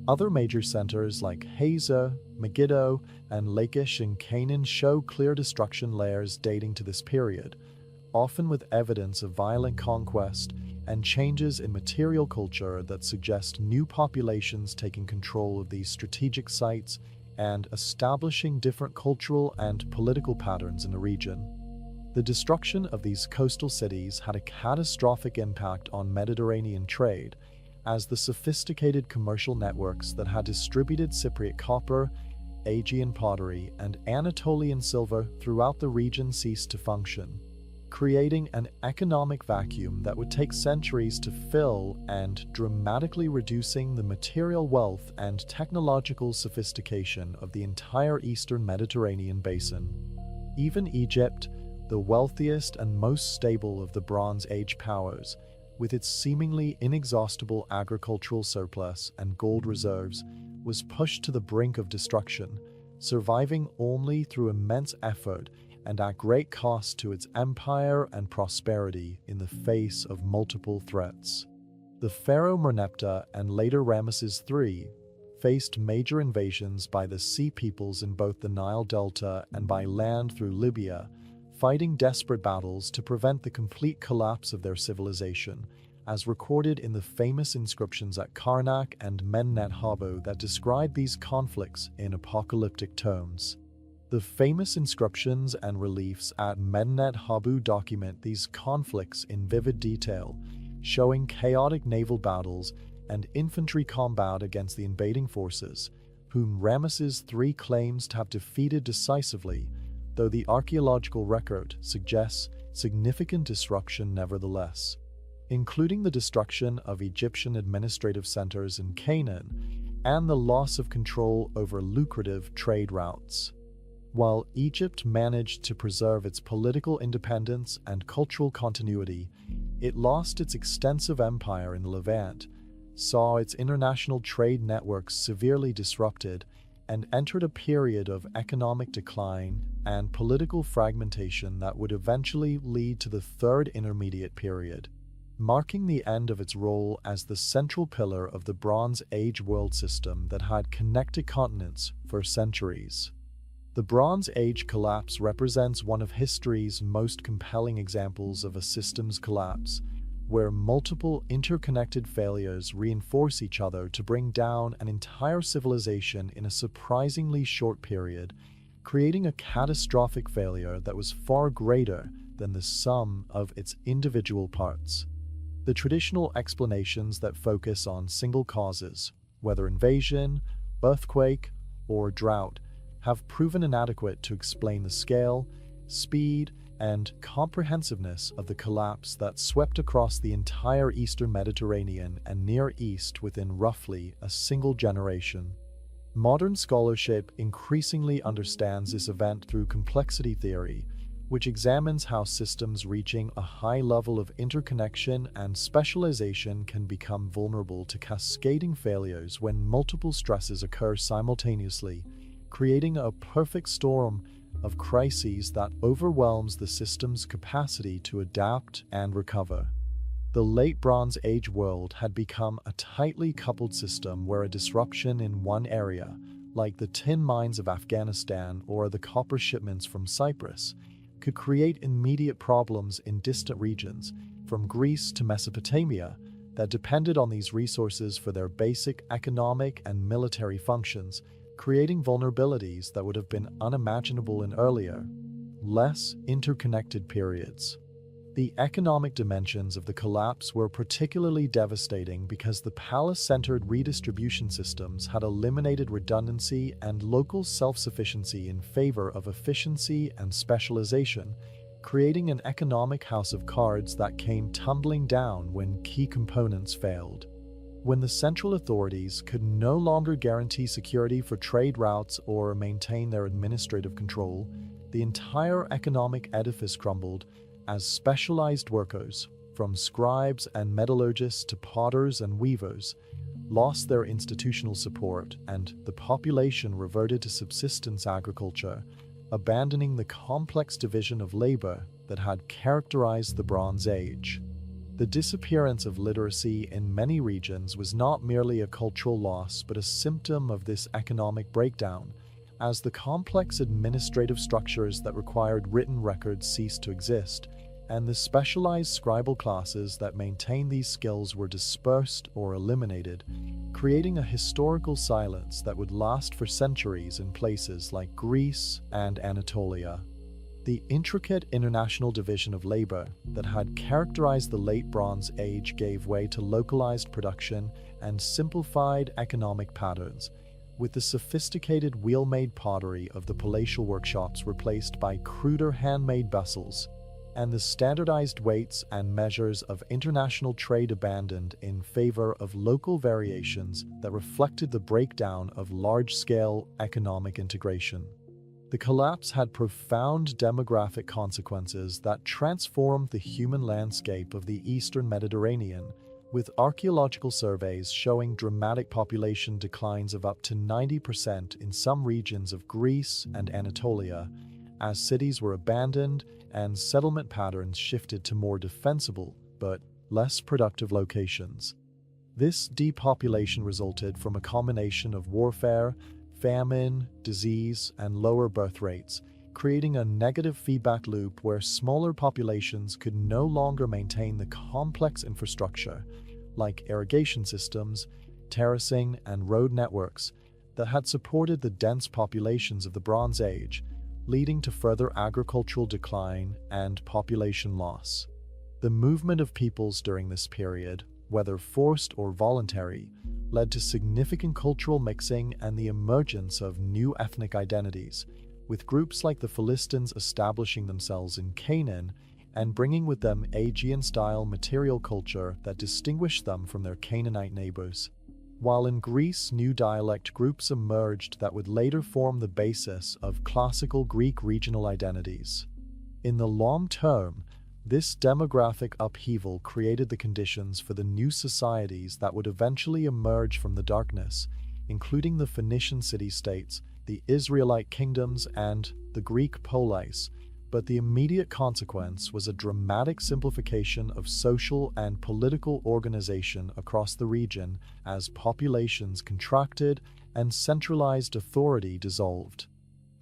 Other major centers like Haza, Megiddo, and Lachish in Canaan show clear destruction layers dating to this period, often with evidence of violent conquest and changes in material culture that suggest new populations taking control of these strategic sites and establishing different cultural and political patterns in the region. The destruction of these coastal cities had a catastrophic impact on Mediterranean trade, as the sophisticated commercial networks that had distributed Cypriot copper, Aegean pottery, and Anatolian silver throughout the region ceased to function. creating an economic vacuum that would take centuries to fill and dramatically reducing the material wealth and technological sophistication of the entire Eastern Mediterranean basin. Even Egypt, the wealthiest and most stable of the Bronze Age powers, with its seemingly inexhaustible agricultural surplus and gold reserves, was pushed to the brink of destruction, surviving only through immense effort and at great cost to its empire and prosperity in the face of multiple threats. The pharaoh Merneptah and later Ramesses III faced major invasions by the sea peoples in both the Nile Delta and by land through Libya, fighting desperate battles to prevent the complete collapse of their civilization, as recorded in the famous inscriptions at Karnak and Mennet Habu that describe these conflicts in apocalyptic tones. The famous inscriptions and reliefs at Mennet Habu document these conflicts in vivid detail, showing chaotic naval battles and infantry combat against the invading forces, whom Ramesses III claims to have defeated decisively, though the archaeological record suggests significant disruption nevertheless, including the destruction of Egyptian administrative centers in Canaan and the loss of control over lucrative trade routes. While Egypt managed to preserve its political independence and cultural continuity, it lost its extensive empire in the Levant, saw its international trade networks severely disrupted, and entered a period of economic decline and political fragmentation that would eventually lead to the Third Intermediate Period, marking the end of its role as the central pillar of the Bronze Age world system that had connected continents for centuries. The Bronze Age collapse represents one of history's most compelling examples of a system's collapse, where multiple interconnected failures reinforce each other to bring down an entire civilization in a surprisingly short period, creating a catastrophic failure that was far greater than the sum of its individual parts. The traditional explanations that focus on single causes, whether invasion, earthquake, or drought, have proven inadequate to explain the scale, speed, and comprehensiveness of the collapse that swept across the entire Eastern Mediterranean and Near East within roughly a single generation. Modern scholarship increasingly understands this event through complexity theory, which examines how systems reaching a high level of interconnection and specialization can become vulnerable to cascading failures when multiple stresses occur simultaneously, creating a perfect storm of crises that overwhelms the system's capacity to adapt and recover. The late Bronze Age world had become a tightly coupled system where a disruption in one area, like the tin mines of Afghanistan or the copper shipments from Cyprus, could create immediate problems in distant regions, from Greece to Mesopotamia, that depended on these resources for their basic economic and military functions, creating vulnerabilities that would have been unimaginable in earlier, less interconnected periods. The economic dimensions of the collapse were particularly devastating because the palace-centered redistribution systems had eliminated redundancy and local self-sufficiency in favor of efficiency and specialization, creating an economic house of cards that came tumbling down when key components failed. When the central authorities could no longer guarantee security for trade routes or maintain their administrative control, the entire economic edifice crumbled as specialized workers, from scribes and metallurgists to potters and weavers, lost their institutional support and the population reverted to subsistence agriculture, abandoning the complex division of labor that had characterized the Bronze Age. The disappearance of literacy in many regions was not merely a cultural loss but a symptom of this economic breakdown, as the complex administrative structures that required written records ceased to exist, and the specialized scribal classes that maintained these skills were dispersed or eliminated, creating a historical silence that would last for centuries in places like Greece and Anatolia. The intricate international division of labor that had characterized the late Bronze Age gave way to localized production and simplified economic patterns, with the sophisticated wheel-made pottery of the palatial workshops replaced by cruder handmade vessels. and the standardized weights and measures of international trade abandoned in favor of local variations that reflected the breakdown of large-scale economic integration. The collapse had profound demographic consequences that transformed the human landscape of the Eastern Mediterranean, with archaeological surveys showing dramatic population declines of up to 90% in some regions of Greece and Anatolia, as cities were abandoned and settlement patterns shifted to more defensible but less productive locations. This depopulation resulted from a combination of warfare, famine, disease, and lower birth rates, creating a negative feedback loop where smaller populations could no longer maintain the complex infrastructure, like irrigation systems, terracing, and road networks, that had supported the dense populations of the Bronze Age, leading to further agricultural decline and population loss. The movement of peoples during this period, whether forced or voluntary, led to significant cultural mixing and the emergence of new ethnic identities, with groups like the Philistines establishing themselves in Canaan and bringing with them Aegean-style material culture that distinguished them from their Canaanite neighbors. While in Greece, new dialect groups emerged that would later form the basis of classical Greek regional identities. In the long term, this demographic upheaval created the conditions for the new societies that would eventually emerge from the darkness, including the Phoenician city-states, the Israelite kingdoms, and the Greek polis. But the immediate consequence was a dramatic simplification of social and political organization across the region as populations contracted and centralized authority dissolved.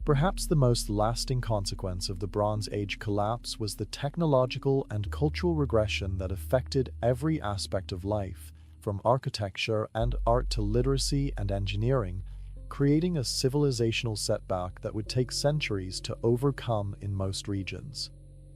Perhaps the most lasting consequence of the Bronze Age collapse was the technological and cultural regression that affected every aspect of life, from architecture and art to literacy and engineering, creating a civilizational setback that would take centuries to overcome in most regions.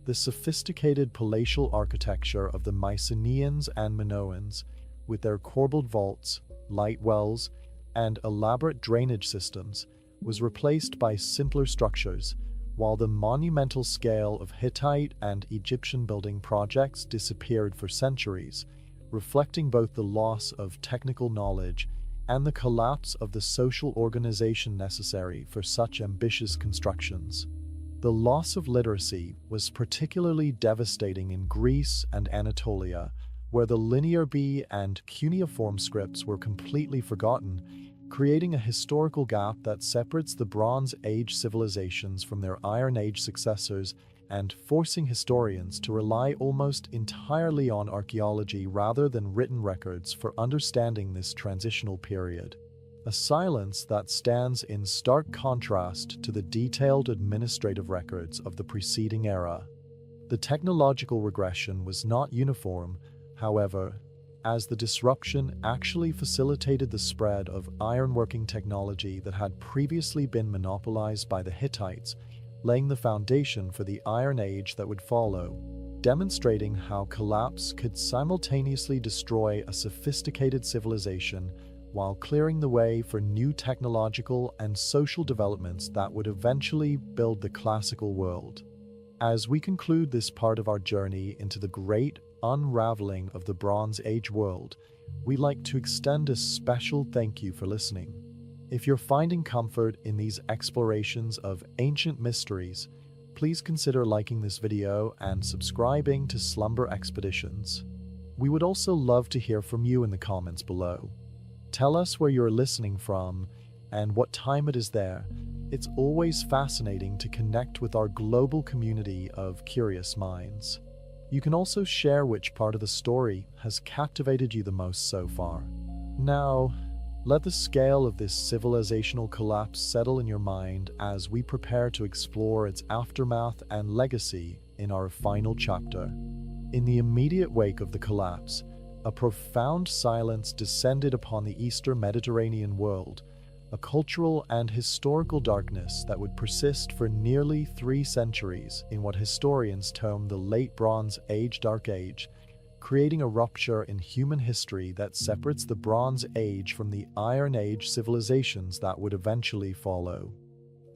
The sophisticated palatial architecture of the Mycenaeans and Minoans, with their corbelled vaults, light wells, and elaborate drainage systems, was replaced by simpler structures, while the monumental scale of Hittite and Egyptian building projects disappeared for centuries, reflecting both the loss of technical knowledge and the collapse of the social organization necessary for such ambitious constructions. The loss of literacy was particularly devastating in Greece and Anatolia, where the linear B and cuneiform scripts were completely forgotten, creating a historical gap that separates the Bronze Age civilizations from their Iron Age successors and forcing historians to rely almost entirely on archaeology rather than written records for understanding this transitional period. A silence that stands in stark contrast to the detailed administrative records of the preceding era. The technological regression was not uniform, however, as the disruption actually facilitated the spread of ironworking technology that had previously been monopolized by the Hittites, laying the foundation for the Iron Age that would follow, demonstrating how collapse could simultaneously destroy a sophisticated civilization while clearing the way for new technological and social developments that would eventually build the classical world. As we conclude this part of our journey into the great unraveling of the Bronze Age world, we'd like to extend a special thank you for listening. If you're finding comfort in these explorations of ancient mysteries, please consider liking this video and subscribing to Slumber Expeditions. We would also love to hear from you in the comments below. Tell us where you're listening from and what time it is there. It's always fascinating to connect with our global community of curious minds. You can also share which part of the story has captivated you the most so far. Now, let the scale of this civilizational collapse settle in your mind as we prepare to explore its aftermath and legacy in our final chapter. In the immediate wake of the collapse, a profound silence descended upon the Eastern Mediterranean world, a cultural and historical darkness that would persist for nearly 3 centuries in what historians term the Late Bronze Age Dark Age, creating a rupture in human history that separates the Bronze Age from the Iron Age civilizations that would eventually follow.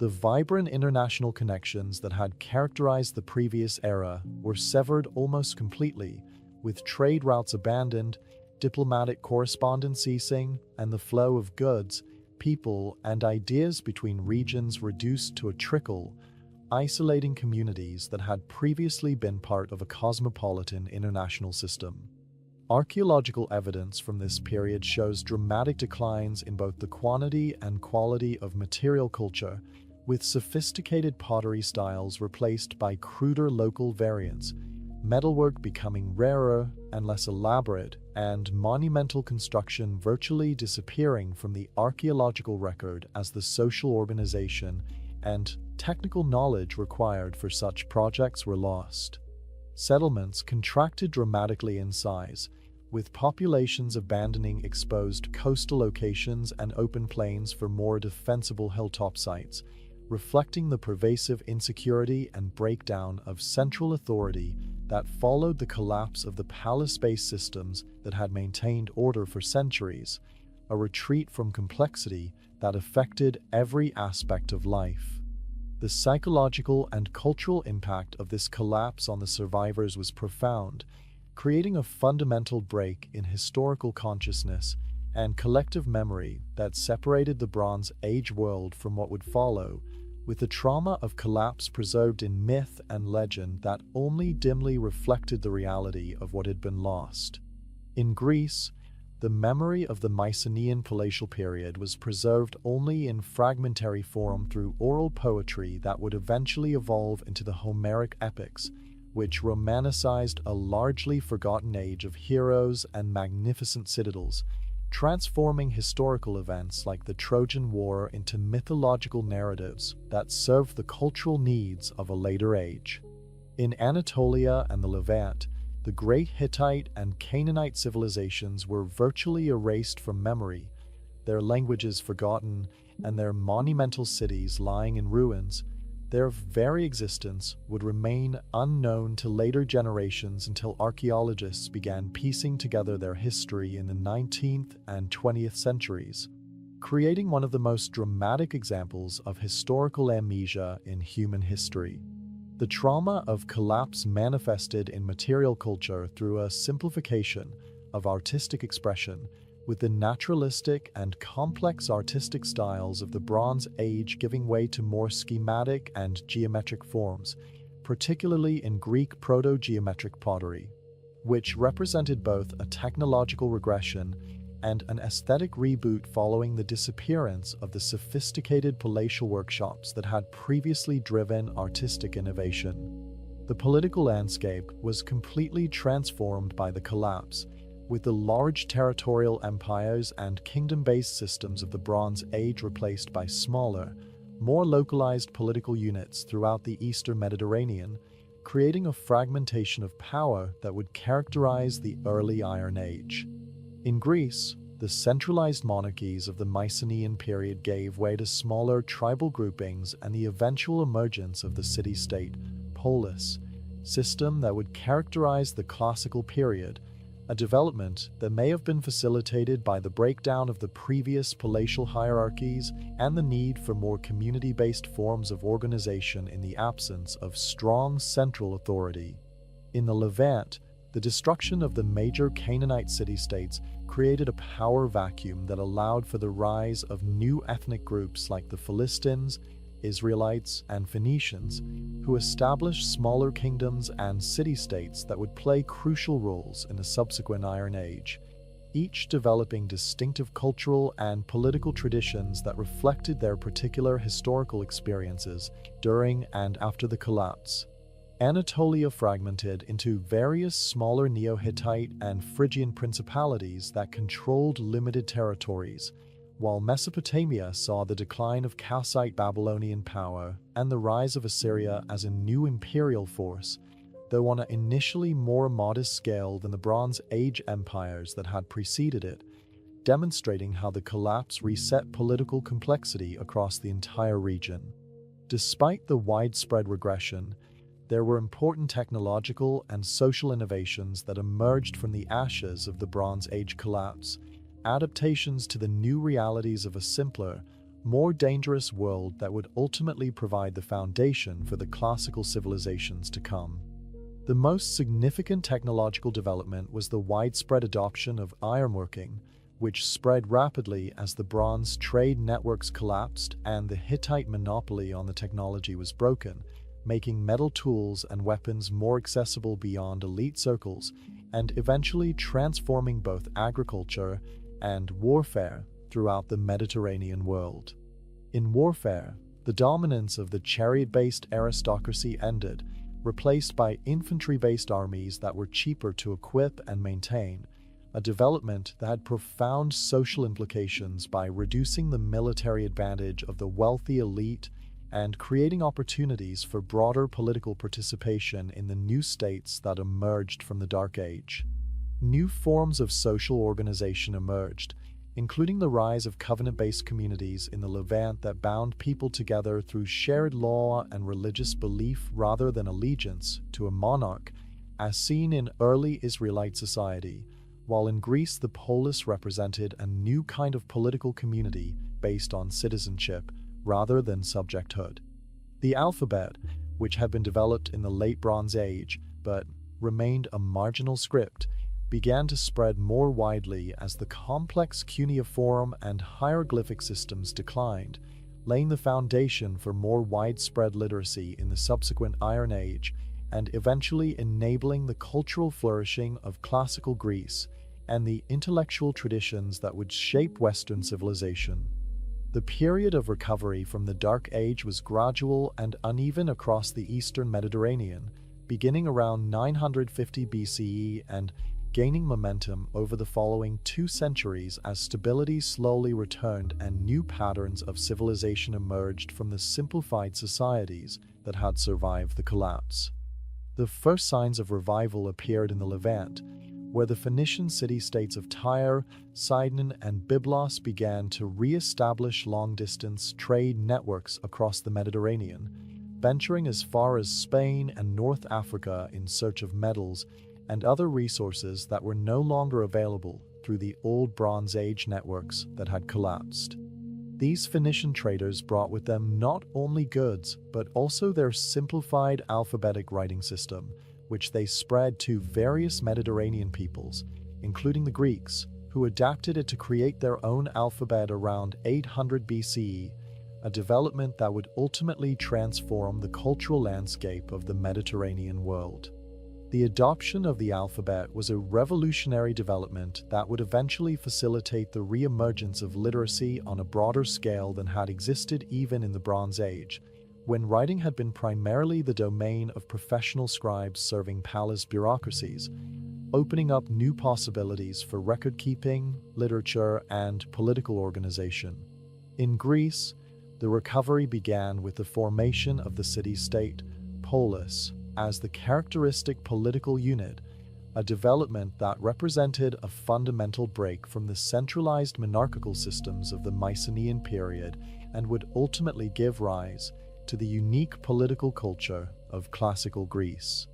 The vibrant international connections that had characterized the previous era were severed almost completely, with trade routes abandoned, diplomatic correspondence ceasing, and the flow of goods, people, and ideas between regions reduced to a trickle, isolating communities that had previously been part of a cosmopolitan international system. Archaeological evidence from this period shows dramatic declines in both the quantity and quality of material culture, with sophisticated pottery styles replaced by cruder local variants, metalwork becoming rarer and less elaborate, and monumental construction virtually disappearing from the archaeological record as the social organization and technical knowledge required for such projects were lost. Settlements contracted dramatically in size, with populations abandoning exposed coastal locations and open plains for more defensible hilltop sites, reflecting the pervasive insecurity and breakdown of central authority that followed the collapse of the palace-based systems that had maintained order for centuries, a retreat from complexity that affected every aspect of life. The psychological and cultural impact of this collapse on the survivors was profound, creating a fundamental break in historical consciousness and collective memory that separated the Bronze Age world from what would follow, with the trauma of collapse preserved in myth and legend that only dimly reflected the reality of what had been lost. In Greece, the memory of the Mycenaean palatial period was preserved only in fragmentary form through oral poetry that would eventually evolve into the Homeric epics, which romanticized a largely forgotten age of heroes and magnificent citadels, transforming historical events like the Trojan War into mythological narratives that served the cultural needs of a later age. In Anatolia and the Levant, the great Hittite and Canaanite civilizations were virtually erased from memory, their languages forgotten, and their monumental cities lying in ruins. Their very existence would remain unknown to later generations until archaeologists began piecing together their history in the 19th and 20th centuries, creating one of the most dramatic examples of historical amnesia in human history. The trauma of collapse manifested in material culture through a simplification of artistic expression, with the naturalistic and complex artistic styles of the Bronze Age giving way to more schematic and geometric forms, particularly in Greek proto-geometric pottery, which represented both a technological regression and an aesthetic reboot following the disappearance of the sophisticated palatial workshops that had previously driven artistic innovation. The political landscape was completely transformed by the collapse, with the large territorial empires and kingdom-based systems of the Bronze Age replaced by smaller, more localized political units throughout the Eastern Mediterranean, creating a fragmentation of power that would characterize the early Iron Age. In Greece, the centralized monarchies of the Mycenaean period gave way to smaller tribal groupings and the eventual emergence of the city-state, polis, system that would characterize the classical period, a development that may have been facilitated by the breakdown of the previous palatial hierarchies and the need for more community-based forms of organization in the absence of strong central authority. In the Levant, the destruction of the major Canaanite city-states created a power vacuum that allowed for the rise of new ethnic groups like the Philistines, Israelites, and Phoenicians, who established smaller kingdoms and city-states that would play crucial roles in the subsequent Iron Age, each developing distinctive cultural and political traditions that reflected their particular historical experiences during and after the collapse. Anatolia fragmented into various smaller Neo-Hittite and Phrygian principalities that controlled limited territories, while Mesopotamia saw the decline of Kassite Babylonian power and the rise of Assyria as a new imperial force, though on an initially more modest scale than the Bronze Age empires that had preceded it, demonstrating how the collapse reset political complexity across the entire region. Despite the widespread regression, there were important technological and social innovations that emerged from the ashes of the Bronze Age collapse, adaptations to the new realities of a simpler, more dangerous world that would ultimately provide the foundation for the classical civilizations to come. The most significant technological development was the widespread adoption of ironworking, which spread rapidly as the bronze trade networks collapsed and the Hittite monopoly on the technology was broken, making metal tools and weapons more accessible beyond elite circles and eventually transforming both agriculture and warfare throughout the Mediterranean world. In warfare, the dominance of the chariot-based aristocracy ended, replaced by infantry-based armies that were cheaper to equip and maintain, a development that had profound social implications by reducing the military advantage of the wealthy elite and creating opportunities for broader political participation in the new states that emerged from the Dark Age. New forms of social organization emerged, including the rise of covenant-based communities in the Levant that bound people together through shared law and religious belief rather than allegiance to a monarch, as seen in early Israelite society, while in Greece the polis represented a new kind of political community based on citizenship rather than subjecthood. The alphabet, which had been developed in the late Bronze Age but remained a marginal script, began to spread more widely as the complex cuneiform and hieroglyphic systems declined, laying the foundation for more widespread literacy in the subsequent Iron Age and eventually enabling the cultural flourishing of classical Greece and the intellectual traditions that would shape Western civilization. The period of recovery from the Dark Age was gradual and uneven across the Eastern Mediterranean, beginning around 950 BCE and gaining momentum over the following 2 centuries as stability slowly returned and new patterns of civilization emerged from the simplified societies that had survived the collapse. The first signs of revival appeared in the Levant, where the Phoenician city-states of Tyre, Sidon, and Byblos began to re-establish long-distance trade networks across the Mediterranean, venturing as far as Spain and North Africa in search of metals and other resources that were no longer available through the old Bronze Age networks that had collapsed. These Phoenician traders brought with them not only goods, but also their simplified alphabetic writing system, which they spread to various Mediterranean peoples, including the Greeks, who adapted it to create their own alphabet around 800 BCE, a development that would ultimately transform the cultural landscape of the Mediterranean world. The adoption of the alphabet was a revolutionary development that would eventually facilitate the re-emergence of literacy on a broader scale than had existed even in the Bronze Age, when writing had been primarily the domain of professional scribes serving palace bureaucracies, opening up new possibilities for record-keeping, literature, and political organization. In Greece, the recovery began with the formation of the city-state, polis, as the characteristic political unit, a development that represented a fundamental break from the centralized monarchical systems of the Mycenaean period and would ultimately give rise to the unique political culture of classical Greece.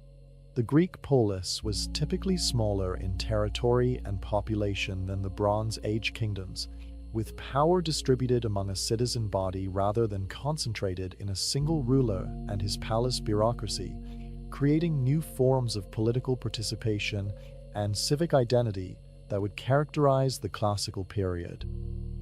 The Greek polis was typically smaller in territory and population than the Bronze Age kingdoms, with power distributed among a citizen body rather than concentrated in a single ruler and his palace bureaucracy, creating new forms of political participation and civic identity that would characterize the classical period.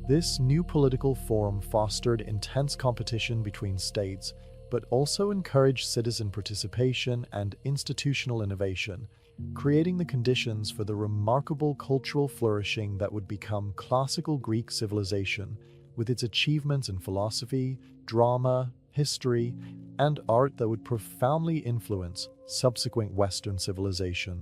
This new political form fostered intense competition between states, but also encouraged citizen participation and institutional innovation, creating the conditions for the remarkable cultural flourishing that would become classical Greek civilization, with its achievements in philosophy, drama, history, and art that would profoundly influence subsequent Western civilization.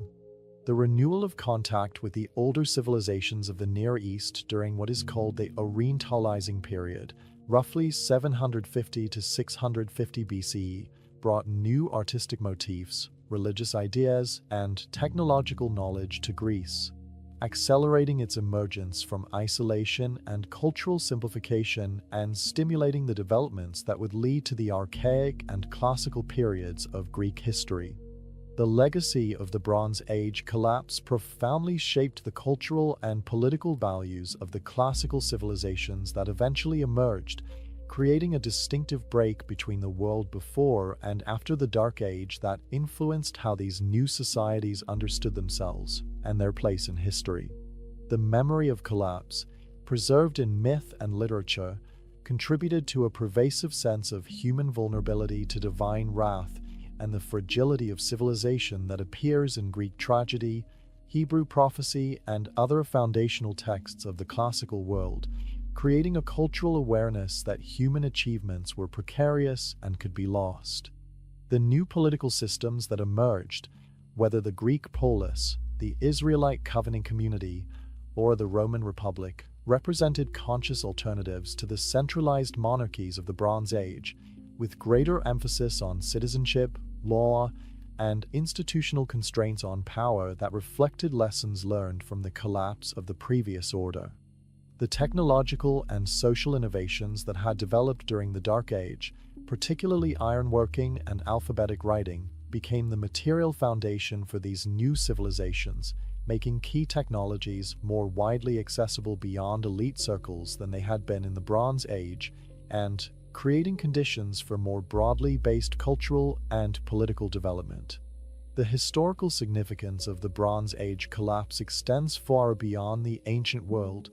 The renewal of contact with the older civilizations of the Near East during what is called the Orientalizing period, roughly 750 to 650 BCE, brought new artistic motifs, religious ideas, and technological knowledge to Greece, accelerating its emergence from isolation and cultural simplification and stimulating the developments that would lead to the archaic and classical periods of Greek history. The legacy of the Bronze Age collapse profoundly shaped the cultural and political values of the classical civilizations that eventually emerged, creating a distinctive break between the world before and after the Dark Age that influenced how these new societies understood themselves and their place in history. The memory of collapse, preserved in myth and literature, contributed to a pervasive sense of human vulnerability to divine wrath and the fragility of civilization that appears in Greek tragedy, Hebrew prophecy, and other foundational texts of the classical world, creating a cultural awareness that human achievements were precarious and could be lost. The new political systems that emerged, whether the Greek polis, the Israelite covenant community, or the Roman Republic, represented conscious alternatives to the centralized monarchies of the Bronze Age, with greater emphasis on citizenship, law, and institutional constraints on power that reflected lessons learned from the collapse of the previous order. The technological and social innovations that had developed during the Dark Age, particularly ironworking and alphabetic writing, became the material foundation for these new civilizations, making key technologies more widely accessible beyond elite circles than they had been in the Bronze Age, and creating conditions for more broadly based cultural and political development. The historical significance of the Bronze Age collapse extends far beyond the ancient world,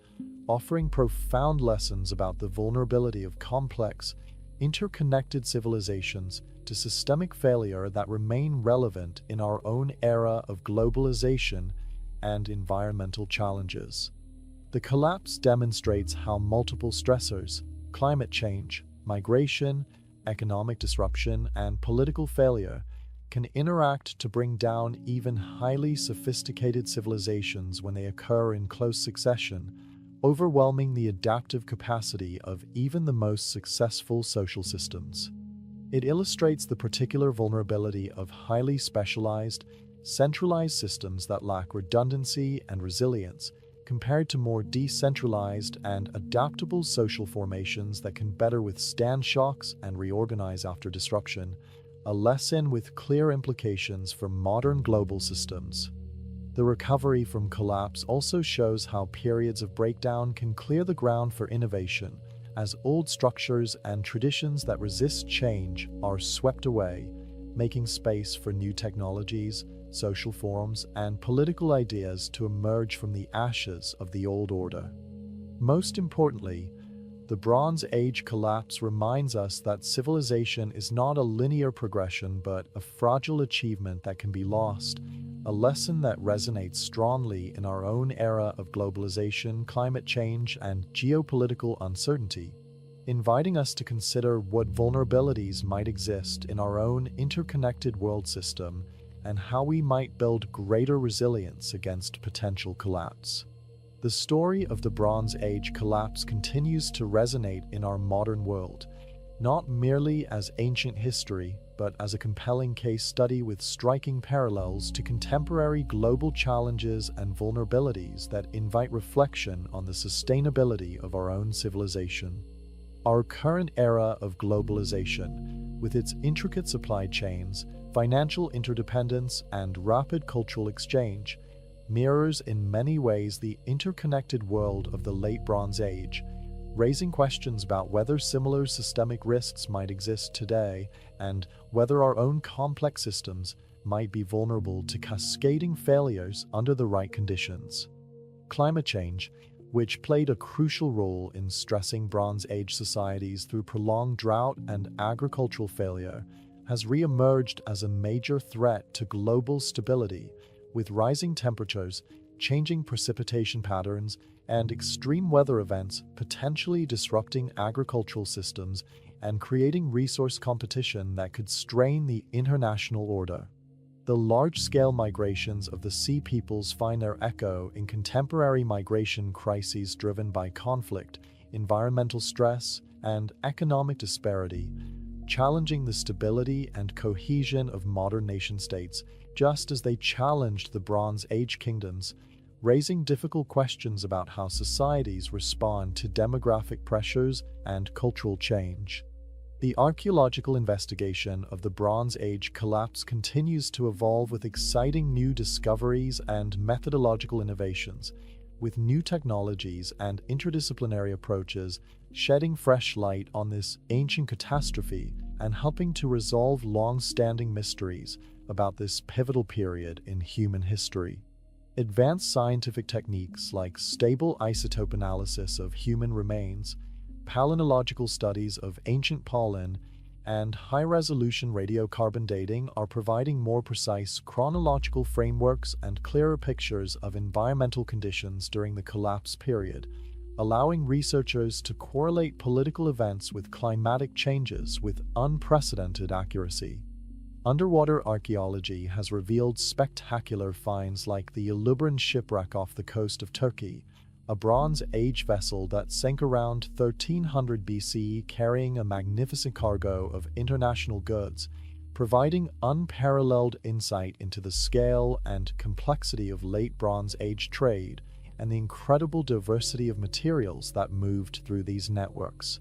offering profound lessons about the vulnerability of complex, interconnected civilizations to systemic failure that remain relevant in our own era of globalization and environmental challenges. The collapse demonstrates how multiple stressors, climate change, migration, economic disruption, and political failure can interact to bring down even highly sophisticated civilizations when they occur in close succession, overwhelming the adaptive capacity of even the most successful social systems. It illustrates the particular vulnerability of highly specialized, centralized systems that lack redundancy and resilience, compared to more decentralized and adaptable social formations that can better withstand shocks and reorganize after disruption, a lesson with clear implications for modern global systems. The recovery from collapse also shows how periods of breakdown can clear the ground for innovation, as old structures and traditions that resist change are swept away, making space for new technologies, social forms, and political ideas to emerge from the ashes of the old order. Most importantly, the Bronze Age collapse reminds us that civilization is not a linear progression but a fragile achievement that can be lost, a lesson that resonates strongly in our own era of globalization, climate change, and geopolitical uncertainty, inviting us to consider what vulnerabilities might exist in our own interconnected world system and how we might build greater resilience against potential collapse. The story of the Bronze Age collapse continues to resonate in our modern world, not merely as ancient history, but as a compelling case study with striking parallels to contemporary global challenges and vulnerabilities that invite reflection on the sustainability of our own civilization. Our current era of globalization, with its intricate supply chains, financial interdependence, and rapid cultural exchange, mirrors in many ways the interconnected world of the late Bronze Age, raising questions about whether similar systemic risks might exist today and whether our own complex systems might be vulnerable to cascading failures under the right conditions. Climate change, which played a crucial role in stressing Bronze Age societies through prolonged drought and agricultural failure, has re-emerged as a major threat to global stability, with rising temperatures, changing precipitation patterns, and extreme weather events potentially disrupting agricultural systems and creating resource competition that could strain the international order. The large-scale migrations of the Sea Peoples find their echo in contemporary migration crises driven by conflict, environmental stress, and economic disparity, challenging the stability and cohesion of modern nation-states, just as they challenged the Bronze Age kingdoms, raising difficult questions about how societies respond to demographic pressures and cultural change. The archaeological investigation of the Bronze Age collapse continues to evolve with exciting new discoveries and methodological innovations, with new technologies and interdisciplinary approaches shedding fresh light on this ancient catastrophe and helping to resolve long-standing mysteries about this pivotal period in human history. Advanced scientific techniques like stable isotope analysis of human remains, palynological studies of ancient pollen, and high-resolution radiocarbon dating are providing more precise chronological frameworks and clearer pictures of environmental conditions during the collapse period, allowing researchers to correlate political events with climatic changes with unprecedented accuracy. Underwater archaeology has revealed spectacular finds like the Elubran shipwreck off the coast of Turkey, a Bronze Age vessel that sank around 1300 BCE carrying a magnificent cargo of international goods, providing unparalleled insight into the scale and complexity of late Bronze Age trade and the incredible diversity of materials that moved through these networks.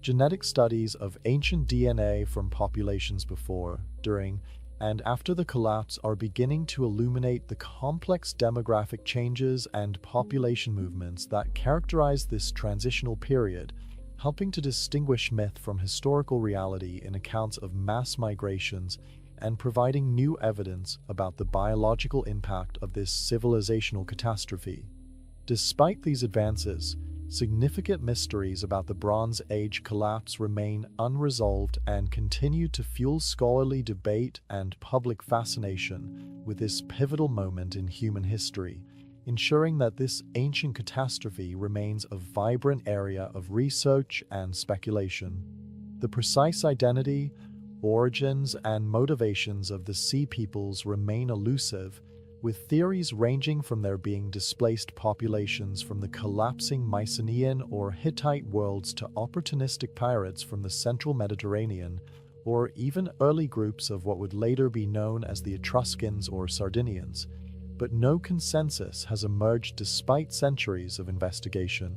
Genetic studies of ancient DNA from populations before, during, and after the collapse are beginning to illuminate the complex demographic changes and population movements that characterize this transitional period, helping to distinguish myth from historical reality in accounts of mass migrations and providing new evidence about the biological impact of this civilizational catastrophe. Despite these advances, significant mysteries about the Bronze Age collapse remain unresolved and continue to fuel scholarly debate and public fascination with this pivotal moment in human history, ensuring that this ancient catastrophe remains a vibrant area of research and speculation. The precise identity, origins, and motivations of the Sea Peoples remain elusive, with theories ranging from there being displaced populations from the collapsing Mycenaean or Hittite worlds to opportunistic pirates from the central Mediterranean, or even early groups of what would later be known as the Etruscans or Sardinians. But no consensus has emerged despite centuries of investigation.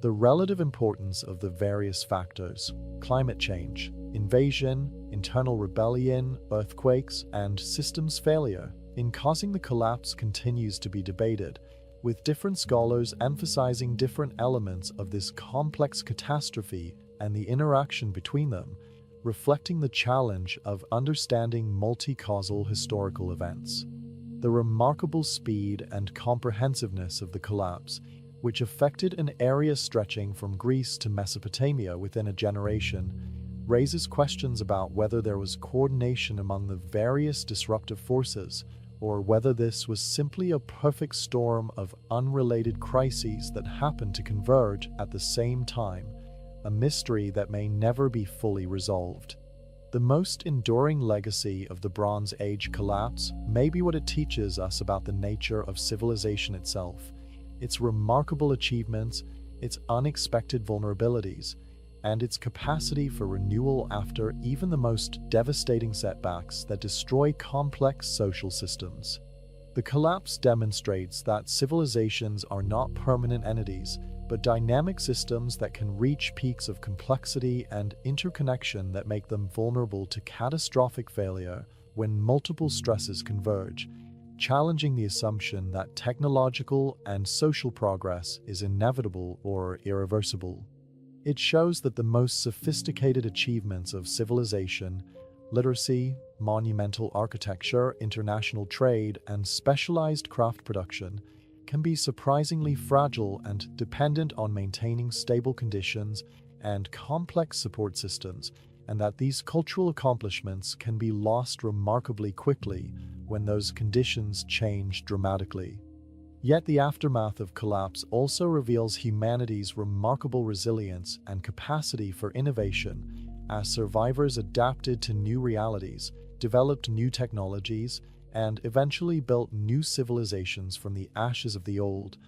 The relative importance of the various factors, climate change, invasion, internal rebellion, earthquakes, and systems failure, in causing the collapse continues to be debated, with different scholars emphasizing different elements of this complex catastrophe and the interaction between them, reflecting the challenge of understanding multi-causal historical events. The remarkable speed and comprehensiveness of the collapse, which affected an area stretching from Greece to Mesopotamia within a generation, raises questions about whether there was coordination among the various disruptive forces, or whether this was simply a perfect storm of unrelated crises that happened to converge at the same time, a mystery that may never be fully resolved. The most enduring legacy of the Bronze Age collapse may be what it teaches us about the nature of civilization itself, its remarkable achievements, its unexpected vulnerabilities, and its capacity for renewal after even the most devastating setbacks that destroy complex social systems. The collapse demonstrates that civilizations are not permanent entities, but dynamic systems that can reach peaks of complexity and interconnection that make them vulnerable to catastrophic failure when multiple stresses converge, challenging the assumption that technological and social progress is inevitable or irreversible. It shows that the most sophisticated achievements of civilization, literacy, monumental architecture, international trade, and specialized craft production can be surprisingly fragile and dependent on maintaining stable conditions and complex support systems, and that these cultural accomplishments can be lost remarkably quickly when those conditions change dramatically. Yet the aftermath of collapse also reveals humanity's remarkable resilience and capacity for innovation as survivors adapted to new realities, developed new technologies, and eventually built new civilizations from the ashes of the old,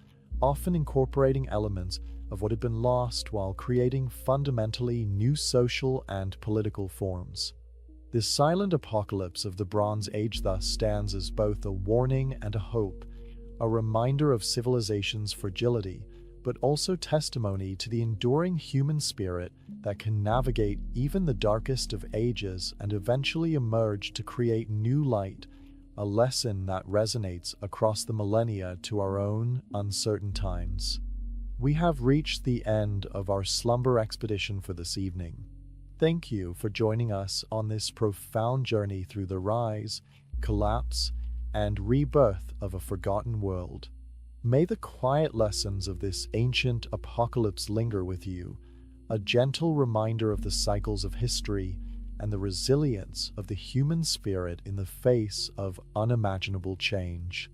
often incorporating elements of what had been lost while creating fundamentally new social and political forms. This silent apocalypse of the Bronze Age thus stands as both a warning and a hope, a reminder of civilization's fragility, but also testimony to the enduring human spirit that can navigate even the darkest of ages and eventually emerge to create new light, a lesson that resonates across the millennia to our own uncertain times. We have reached the end of our slumber expedition for this evening. Thank you for joining us on this profound journey through the rise, collapse, and rebirth of a forgotten world. May the quiet lessons of this ancient apocalypse linger with you, a gentle reminder of the cycles of history and the resilience of the human spirit in the face of unimaginable change.